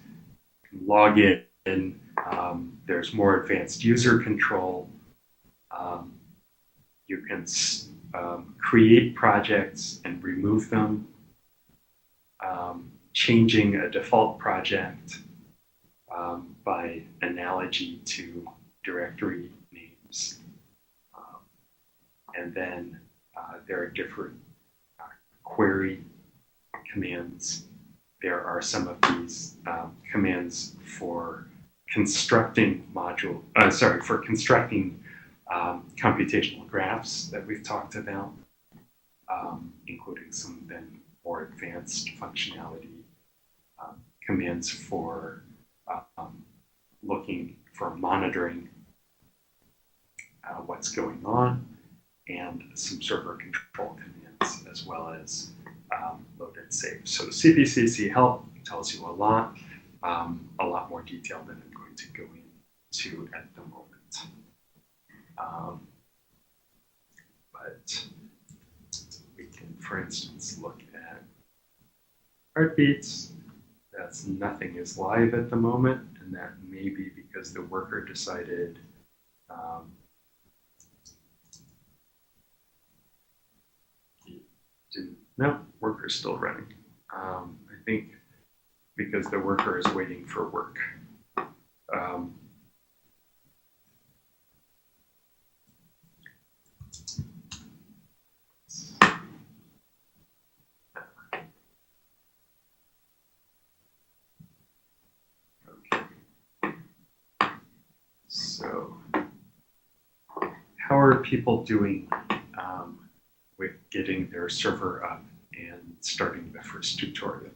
you can log in. There's more advanced user control. You can create projects and remove them. Changing a default project by analogy to directory names. And then there are different query commands. There are some of these commands for constructing computational graphs that we've talked about, including some then more advanced functionality commands for looking for monitoring what's going on, and some server control commands, as well as load and save. So CPCC help tells you a lot. a lot more detail than I'm going to go into at the moment. But we can, for instance, look at heartbeats. That's nothing is live at the moment, and that may be because the worker decided he didn't. No, worker's still running. I think because the worker is waiting for work. So, how are people doing with getting their server up and starting the first tutorial?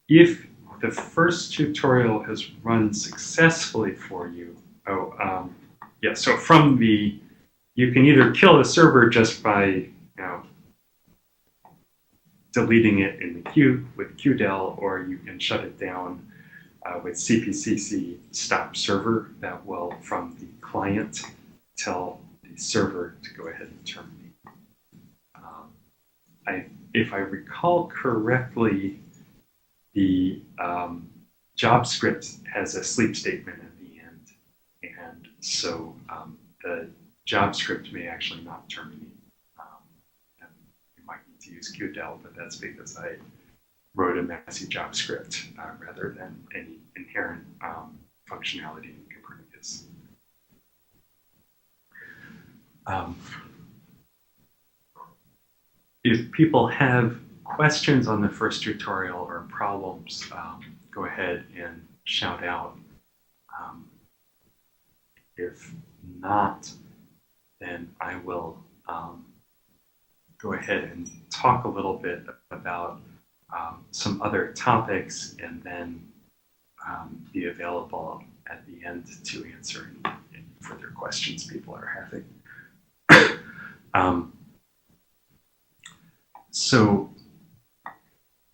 If the first tutorial has run successfully for you, yeah, so from the, you can either kill the server just by, deleting it in the queue with qdel, or you can shut it down with cpcc stop server. That will, from the client, tell the server to go ahead and terminate. If I recall correctly, the job script has a sleep statement at the end, and so the job script may actually not terminate. And you might need to use qdel, but that's because I wrote a messy job script rather than any inherent functionality in Copernicus. If people have questions on the first tutorial or problems, go ahead and shout out. If not, then I will go ahead and talk a little bit about some other topics, and then be available at the end to answer any further questions people are having. So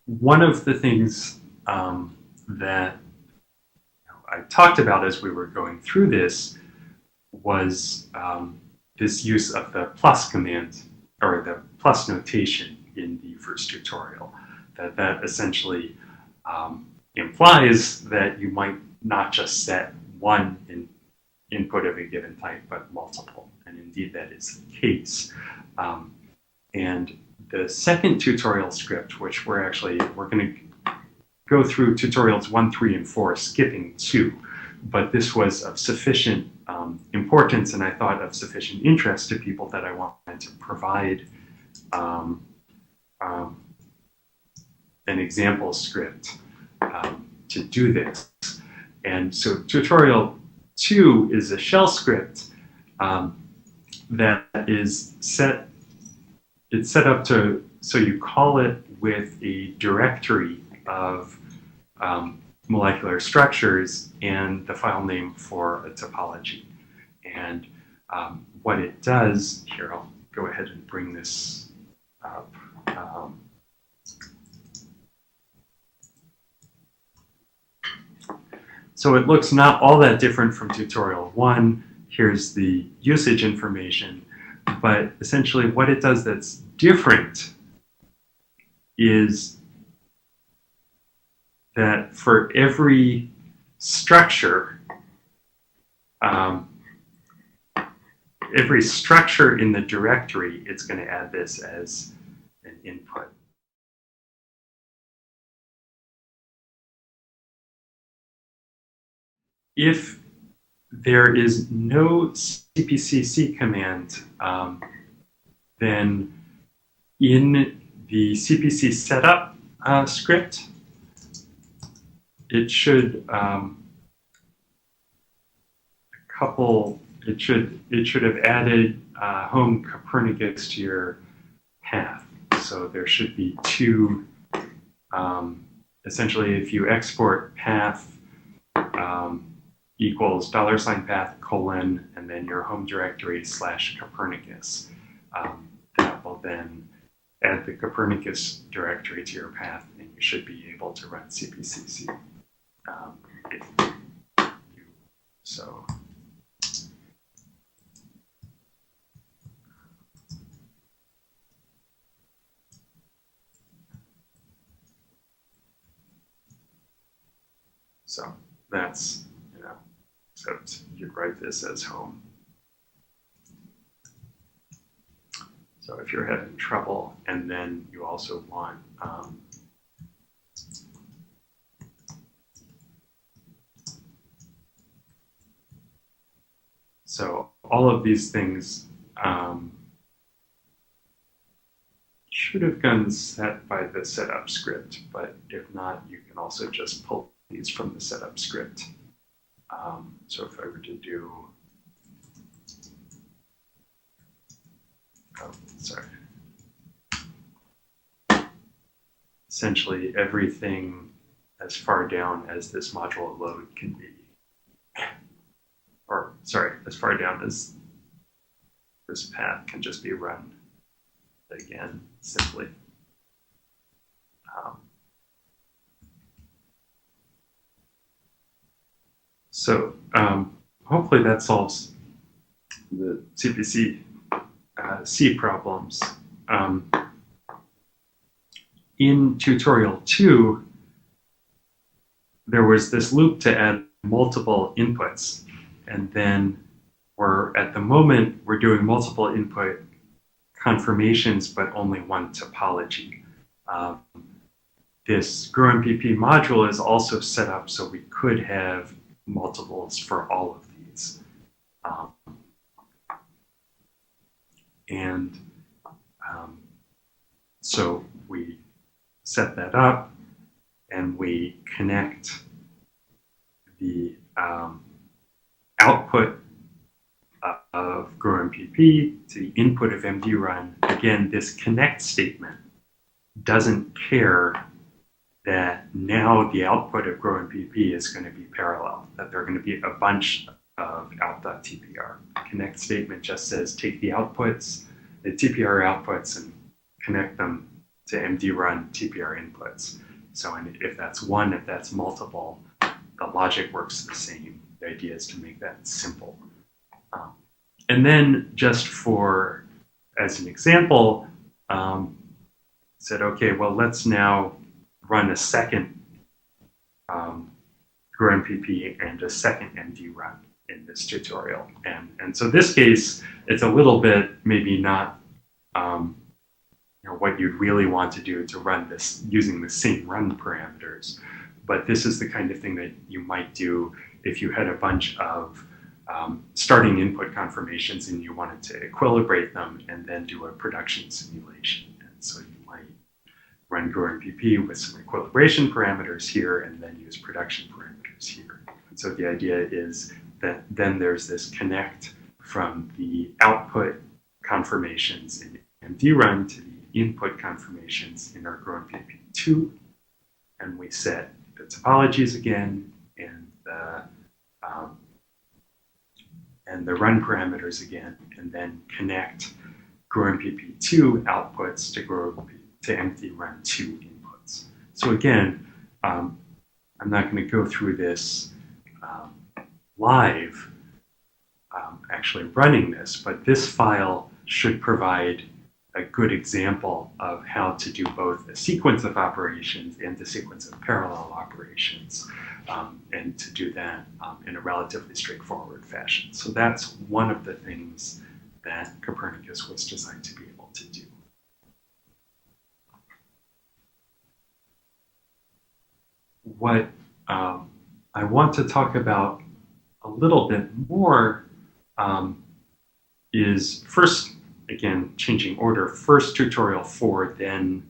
one of the things that I talked about as we were going through this was this use of the plus command, or the plus notation in the first tutorial. That essentially implies that you might not just set one input of a given type, but multiple. And indeed, that is the case. And the second tutorial script, which we're going to go through tutorials 1, 3, and 4, skipping 2. But this was of sufficient importance, and I thought of sufficient interest to people, that I wanted to provide an example script to do this. And so tutorial 2 is a shell script that is set up to, so you call it with a directory of molecular structures and the file name for a topology. And what it does, here, I'll go ahead and bring this up. So it looks not all that different from tutorial 1. Here's the usage information. But essentially what it does that's different is that for every structure, in the directory, it's going to add this as an input. If there is no cpcc command, then in the cpc setup script, it should it should have added home Copernicus to your path. So there should be 2. Essentially, if you export path equals $path : and then your home directory / Copernicus, that will then add the Copernicus directory to your path, and you should be able to run CPCC. So. So that's, so you'd write this as home. So if you're having trouble, and then you also want so all of these things should have been set by the setup script, but if not, you can also just pull these from the setup script. So if I were to do, essentially everything as far down as this module load can be, or sorry, as far down as this path can just be run again, simply. So hopefully that solves the CPC C problems. In tutorial 2, there was this loop to add multiple inputs, and then at the moment we're doing multiple input confirmations, but only one topology. This GrowMPP module is also set up so we could have multiples for all of these. So we set that up, and we connect the output of GrowMPP to the input of MDRun. Again, this connect statement doesn't care that now the output of GrowMPP is going to be parallel, that there are going to be a bunch of out.tpr. Connect statement just says take the outputs, the TPR outputs, and connect them to MDRun TPR inputs. So if that's one, if that's multiple, the logic works the same. The idea is to make that simple. And then just as an example, said, okay, well, let's now run a second GrowMPP and a second MDRun in this tutorial. And so this case, it's a little bit maybe not what you'd really want to do to run this using the same run parameters. But this is the kind of thing that you might do if you had a bunch of starting input confirmations and you wanted to equilibrate them and then do a production simulation. And so you might run GrowMPP with some equilibration parameters here and then use production parameters here. And so the idea is that then there's this connect from the output confirmations in MDRun to the input confirmations in our GrowMPP2, and we set the topologies again and the run parameters again, and then connect GrowMPP2 outputs to MDRun2 inputs. So again, I'm not going to go through this live, actually running this, but this file should provide a good example of how to do both a sequence of operations and a sequence of parallel operations, and to do that in a relatively straightforward fashion. So that's one of the things that Copernicus was designed to be able to do. What I want to talk about a little bit more is first, again, changing order, first tutorial 4, then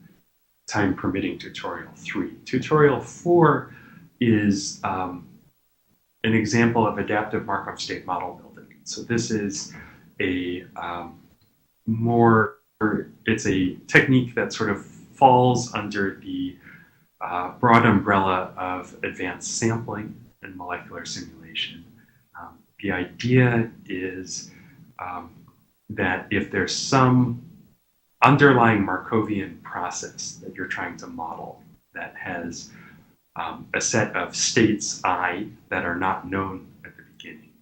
time permitting tutorial 3. Tutorial 4 is an example of adaptive Markov state model building. So this is it's a technique that sort of falls under the broad umbrella of advanced sampling and molecular simulation. The idea is that if there's some underlying Markovian process that you're trying to model, that has a set of states I that are not known at the beginning,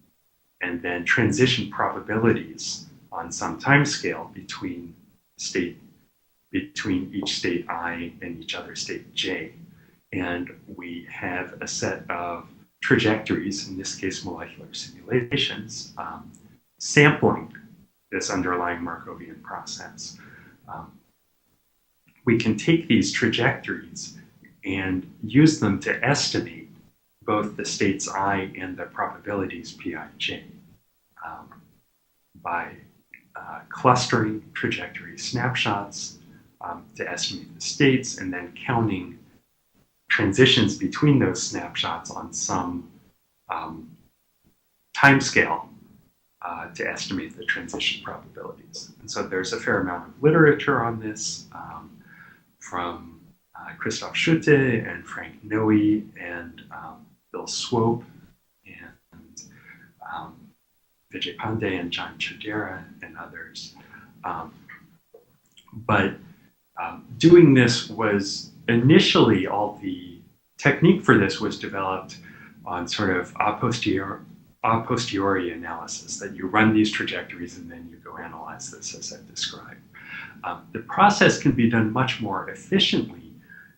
and then transition probabilities on some time scale between each state I and each other state j. And we have a set of trajectories, in this case molecular simulations, sampling this underlying Markovian process. We can take these trajectories and use them to estimate both the states I and the probabilities Pij by clustering trajectory snapshots to estimate the states, and then counting transitions between those snapshots on some time scale to estimate the transition probabilities. And so there's a fair amount of literature on this from Christoph Schutte and Frank Noe and Bill Swope and Vijay Pandey and John Chodera and others. But doing this was initially, all the technique for this was developed on sort of a posteriori analysis, that you run these trajectories and then you go analyze this as I've described. The process can be done much more efficiently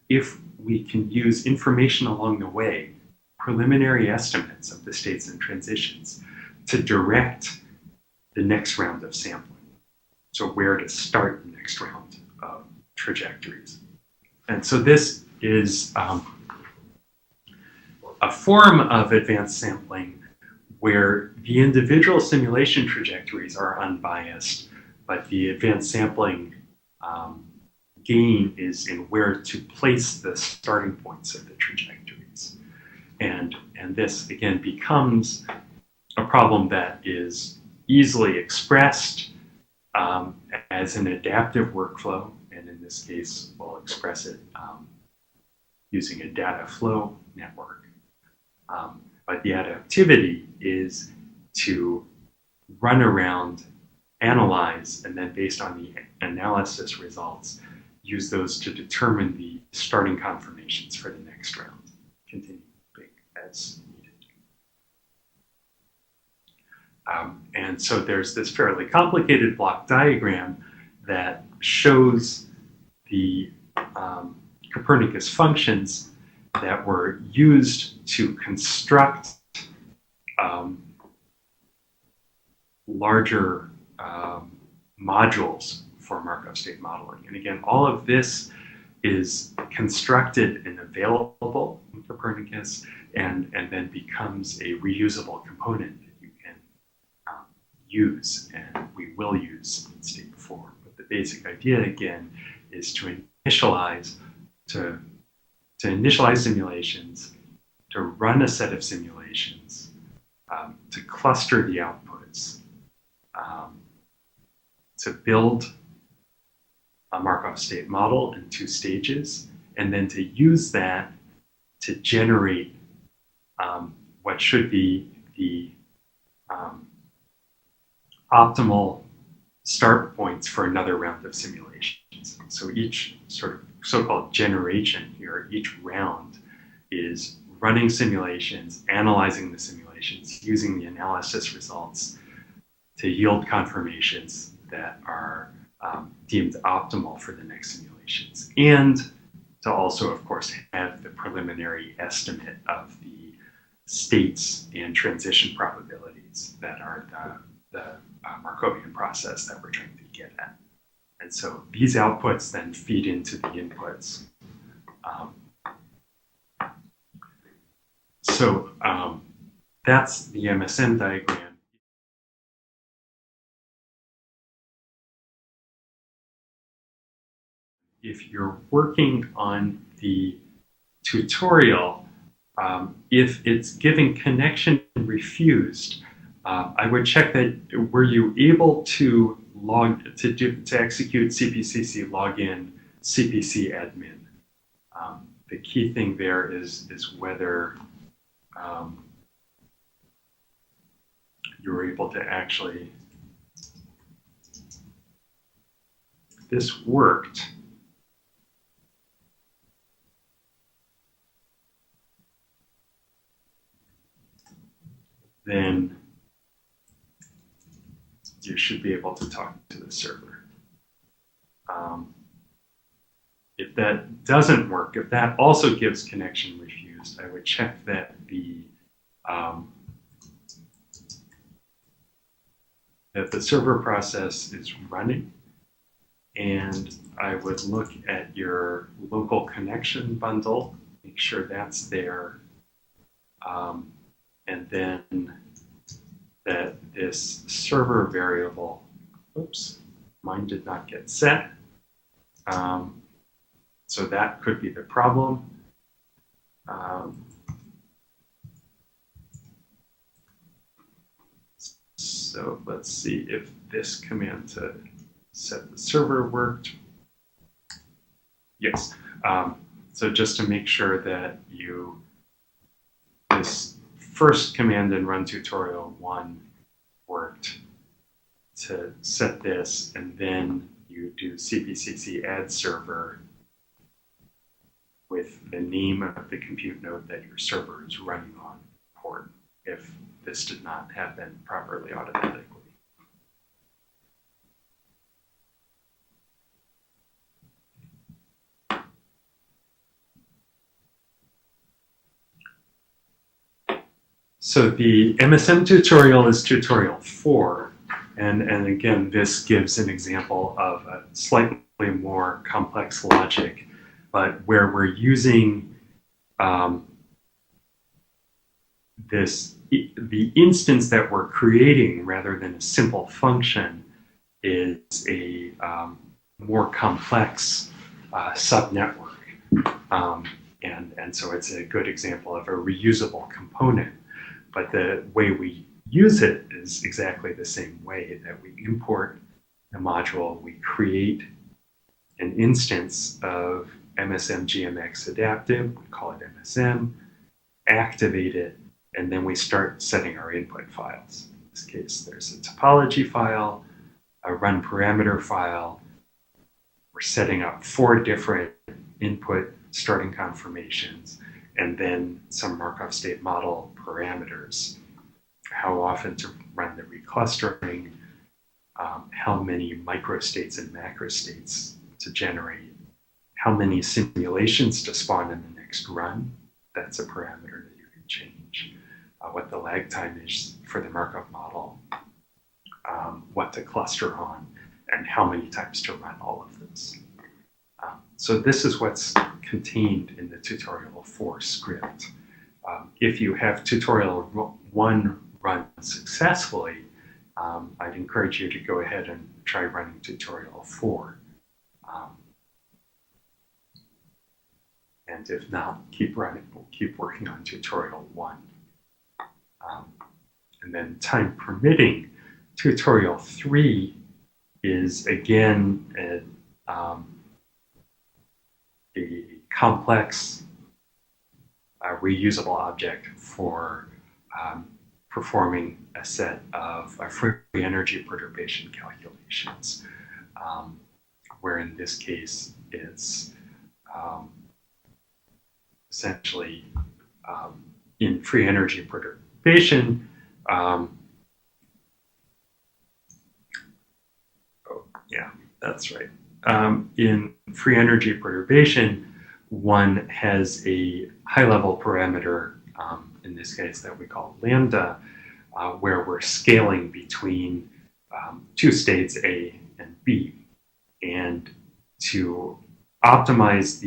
if we can use information along the way, preliminary estimates of the states and transitions, to direct the next round of sampling. So where to start the next round of trajectories. And so this is a form of advanced sampling where the individual simulation trajectories are unbiased, but the advanced sampling gain is in where to place the starting points of the trajectories. And this, again, becomes a problem that is easily expressed as an adaptive workflow. And in this case, we'll express it using a Dataflow network. But the adaptivity is to run around, analyze, and then based on the analysis results, use those to determine the starting conformations for the next round, continuing as needed. And so there's this fairly complicated block diagram that shows the Copernicus functions that were used to construct larger modules for Markov state modeling. And again, all of this is constructed and available in Copernicus and then becomes a reusable component that you can use, and we will use in state 4. But the basic idea, again, is to initialize simulations, to run a set of simulations, to cluster the outputs, to build a Markov state model in 2 stages, and then to use that to generate what should be the optimal start points for another round of simulations. So each sort of so-called generation here, each round is running simulations, analyzing the simulations, using the analysis results to yield confirmations that are deemed optimal for the next simulations, and to also, of course, have the preliminary estimate of the states and transition probabilities that are the Markovian process that we're trying to get at. And so these outputs then feed into the inputs. That's the MSM diagram. If you're working on the tutorial, if it's giving connection refused, I would check that were you able to execute CPCC login CPC admin. The key thing there is whether you're able to actually. This worked. then you should be able to talk to the server. If that doesn't work, if that also gives connection refused, I would check that the server process is running, and I would look at your local connection bundle, make sure that's there, and then that this server variable, oops, mine did not get set. So that could be the problem. So let's see if this command to set the server worked. Yes. So just to make sure that this first command in run tutorial 1 worked to set this, and then you do cpcc add server with the name of the compute node that your server is running on port if this did not happen properly automatically. So the MSM tutorial is tutorial 4. And again, this gives an example of a slightly more complex logic, but where we're using the instance that we're creating rather than a simple function is a more complex subnetwork. And so it's a good example of a reusable component. But the way we use it is exactly the same way, that we import the module, we create an instance of MSM GMX adaptive, we call it MSM, activate it, and then we start setting our input files. In this case, there's a topology file, a run parameter file. We're setting up 4 different input starting confirmations, and then some Markov state model parameters. How often to run the reclustering, how many microstates and macrostates to generate, how many simulations to spawn in the next run. That's a parameter that you can change. What the lag time is for the Markov model, what to cluster on, and how many times to run all of this. So this is what's contained in the tutorial 4 script. If you have tutorial 1 run successfully, I'd encourage you to go ahead and try running tutorial 4. And if not, keep working on tutorial 1. And then time permitting, tutorial 3 is again a complex reusable object for performing a set of free energy perturbation calculations, where in this case it's essentially in free energy perturbation. Oh, yeah, that's right. In free energy perturbation, one has a high-level parameter, in this case that we call lambda, where we're scaling between 2 states, A and B. And to optimize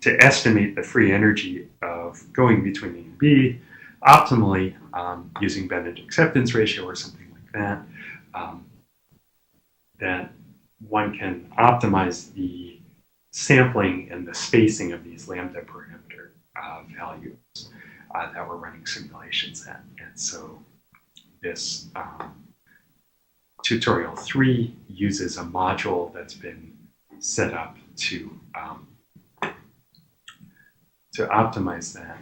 to estimate the free energy of going between A and B optimally, using Bennett acceptance ratio or something like that, that one can optimize the sampling and the spacing of these lambda parameter values that we're running simulations at. And so this tutorial 3 uses a module that's been set up to optimize that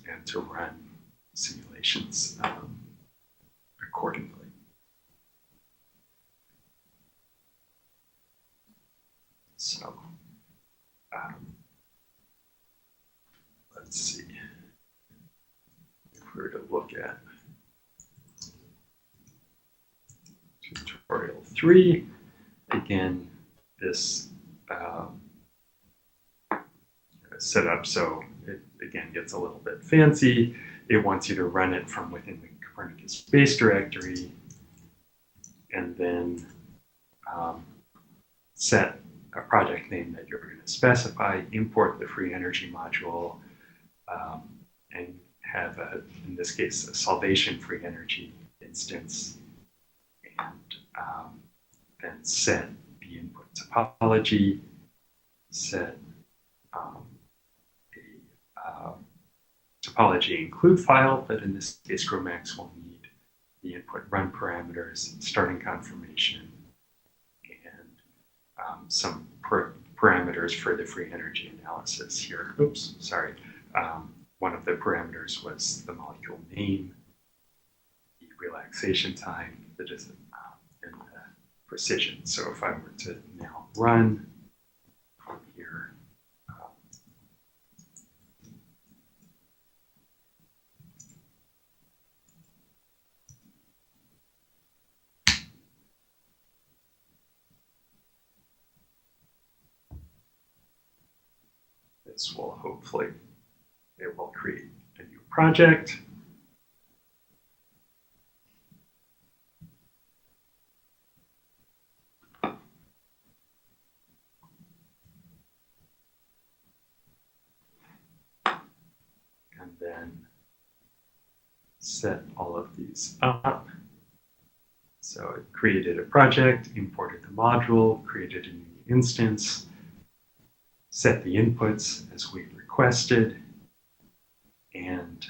and to run simulations accordingly. So let's see. look at tutorial 3. Again, this setup, so it again gets a little bit fancy. It wants you to run it from within the Copernicus base directory, and then set a project name that you're going to specify, import the free energy module, and have, in this case, a salvation free energy instance, and then set the input topology, set a topology include file that in this case GROMACS will need the input run parameters, starting confirmation, and some parameters for the free energy analysis here. Oops, sorry. One of the parameters was the molecule name, the relaxation time, and the precision. So if I were to now run from here, this will hopefully, it will create a new project. And then set all of these up. So it created a project, imported the module, created a new instance, set the inputs as we requested, and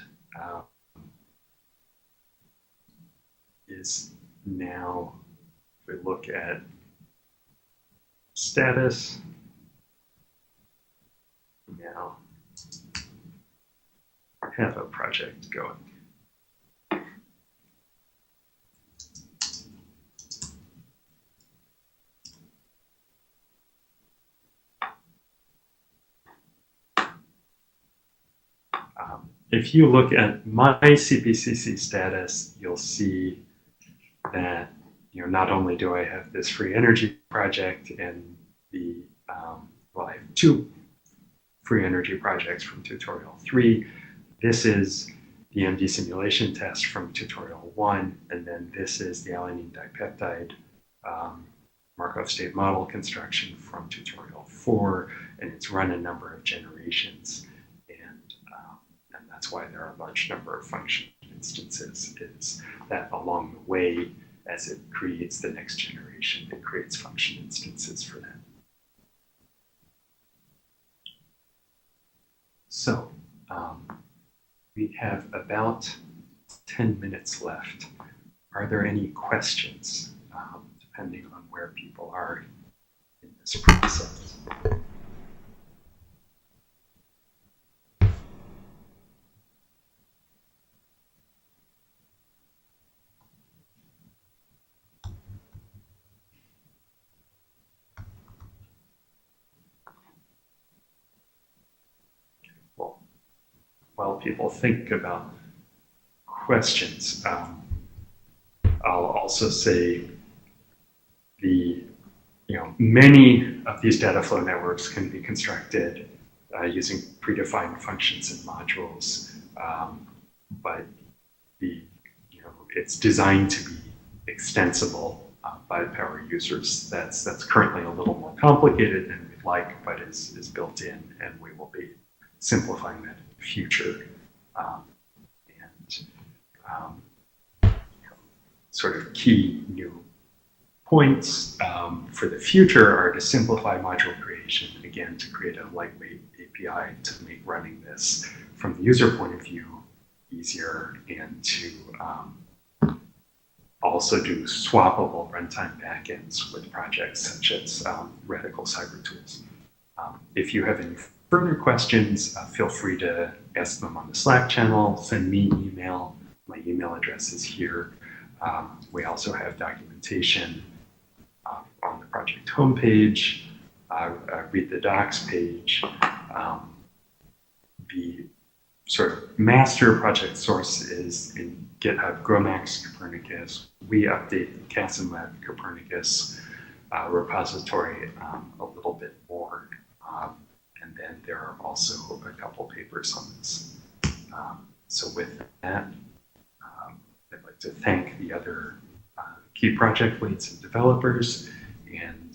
is now, if we look at status, now have a project going. If you look at my CPCC status, you'll see that not only do I have this free energy project and the well, I have 2 free energy projects from tutorial 3. This is the MD simulation test from tutorial 1, and then this is the alanine dipeptide Markov state model construction from tutorial 4, and it's run a number of generations. That's why there are a large number of function instances, is that along the way, as it creates the next generation, it creates function instances for that. So we have about 10 minutes left. Are there any questions, depending on where people are in this process? While people think about questions, I'll also say many of these data flow networks can be constructed using predefined functions and modules, but it's designed to be extensible by power users. That's currently a little more complicated than we'd like, but is built in, and we will be simplifying that in the future. Sort of key new points for the future are to simplify module creation, again, to create a lightweight API to make running this from the user point of view easier, and to also do swappable runtime backends with projects such as Reticle Cyber Tools. If you have any further questions, feel free to ask them on the Slack channel, send me an email. My email address is here. We also have documentation on the project homepage, read the docs page. The sort of master project source is in GitHub GROMACS Copernicus. We update the Kasson Lab Copernicus repository a little bit more. And then there are also a couple papers on this. So with that, I'd like to thank the other key project leads and developers, and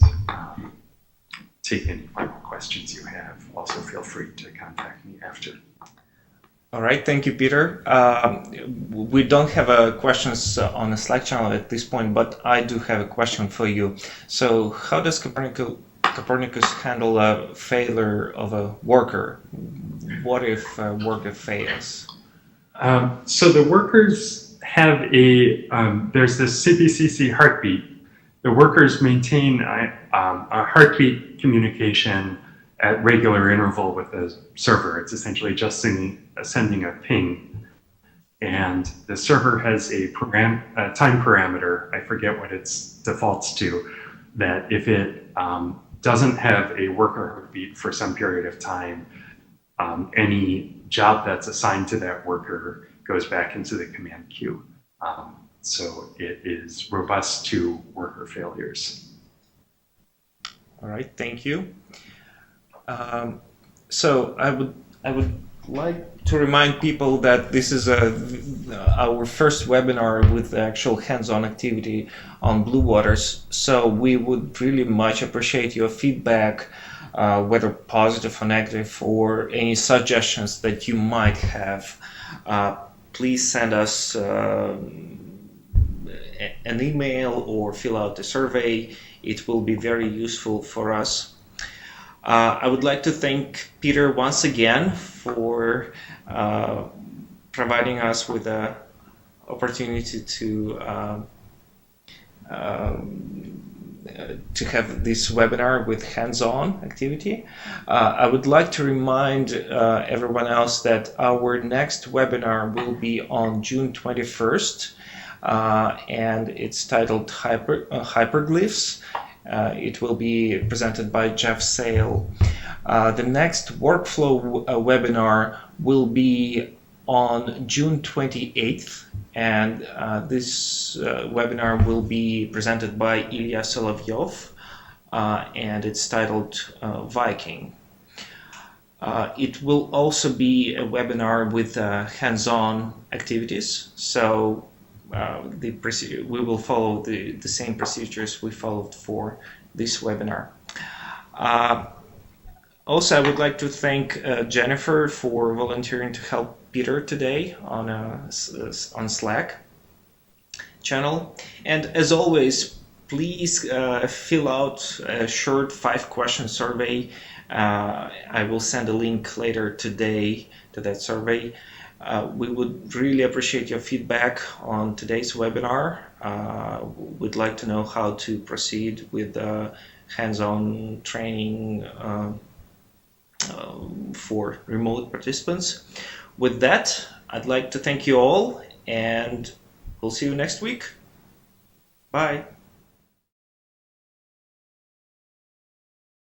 take any final questions you have. Also feel free to contact me after. All right, thank you, Peter. We don't have questions on the Slack channel at this point, but I do have a question for you. So how does Copernicus handle a failure of a worker? What if a worker fails? So the workers have there's this CPCC heartbeat. The workers maintain a heartbeat communication at regular interval with the server. It's essentially just sending a ping. And the server has a time parameter, I forget what it defaults to, that if it doesn't have a worker heartbeat for some period of time, any job that's assigned to that worker goes back into the command queue. So it is robust to worker failures. All right, thank you. So I would like to remind people that this is our first webinar with the actual hands-on activity on Blue Waters. So we would really much appreciate your feedback, whether positive or negative, or any suggestions that you might have. Please send us an email or fill out the survey. It will be very useful for us. I would like to thank Peter once again for providing us with the opportunity to have this webinar with hands-on activity. I would like to remind everyone else that our next webinar will be on June 21st, and it's titled Hyperglyphs. It will be presented by Jeff Sale. The next workflow webinar will be on June 28th, and this webinar will be presented by Ilya Solovyov, and it's titled Viking. It will also be a webinar with hands-on activities, so we will follow the same procedures we followed for this webinar. Also, I would like to thank Jennifer for volunteering to help Peter today on Slack channel. And as always, please fill out a short 5-question survey. I will send a link later today to that survey. We would really appreciate your feedback on today's webinar. We'd like to know how to proceed with hands-on training for remote participants. With that, I'd like to thank you all, and we'll see you next week. Bye.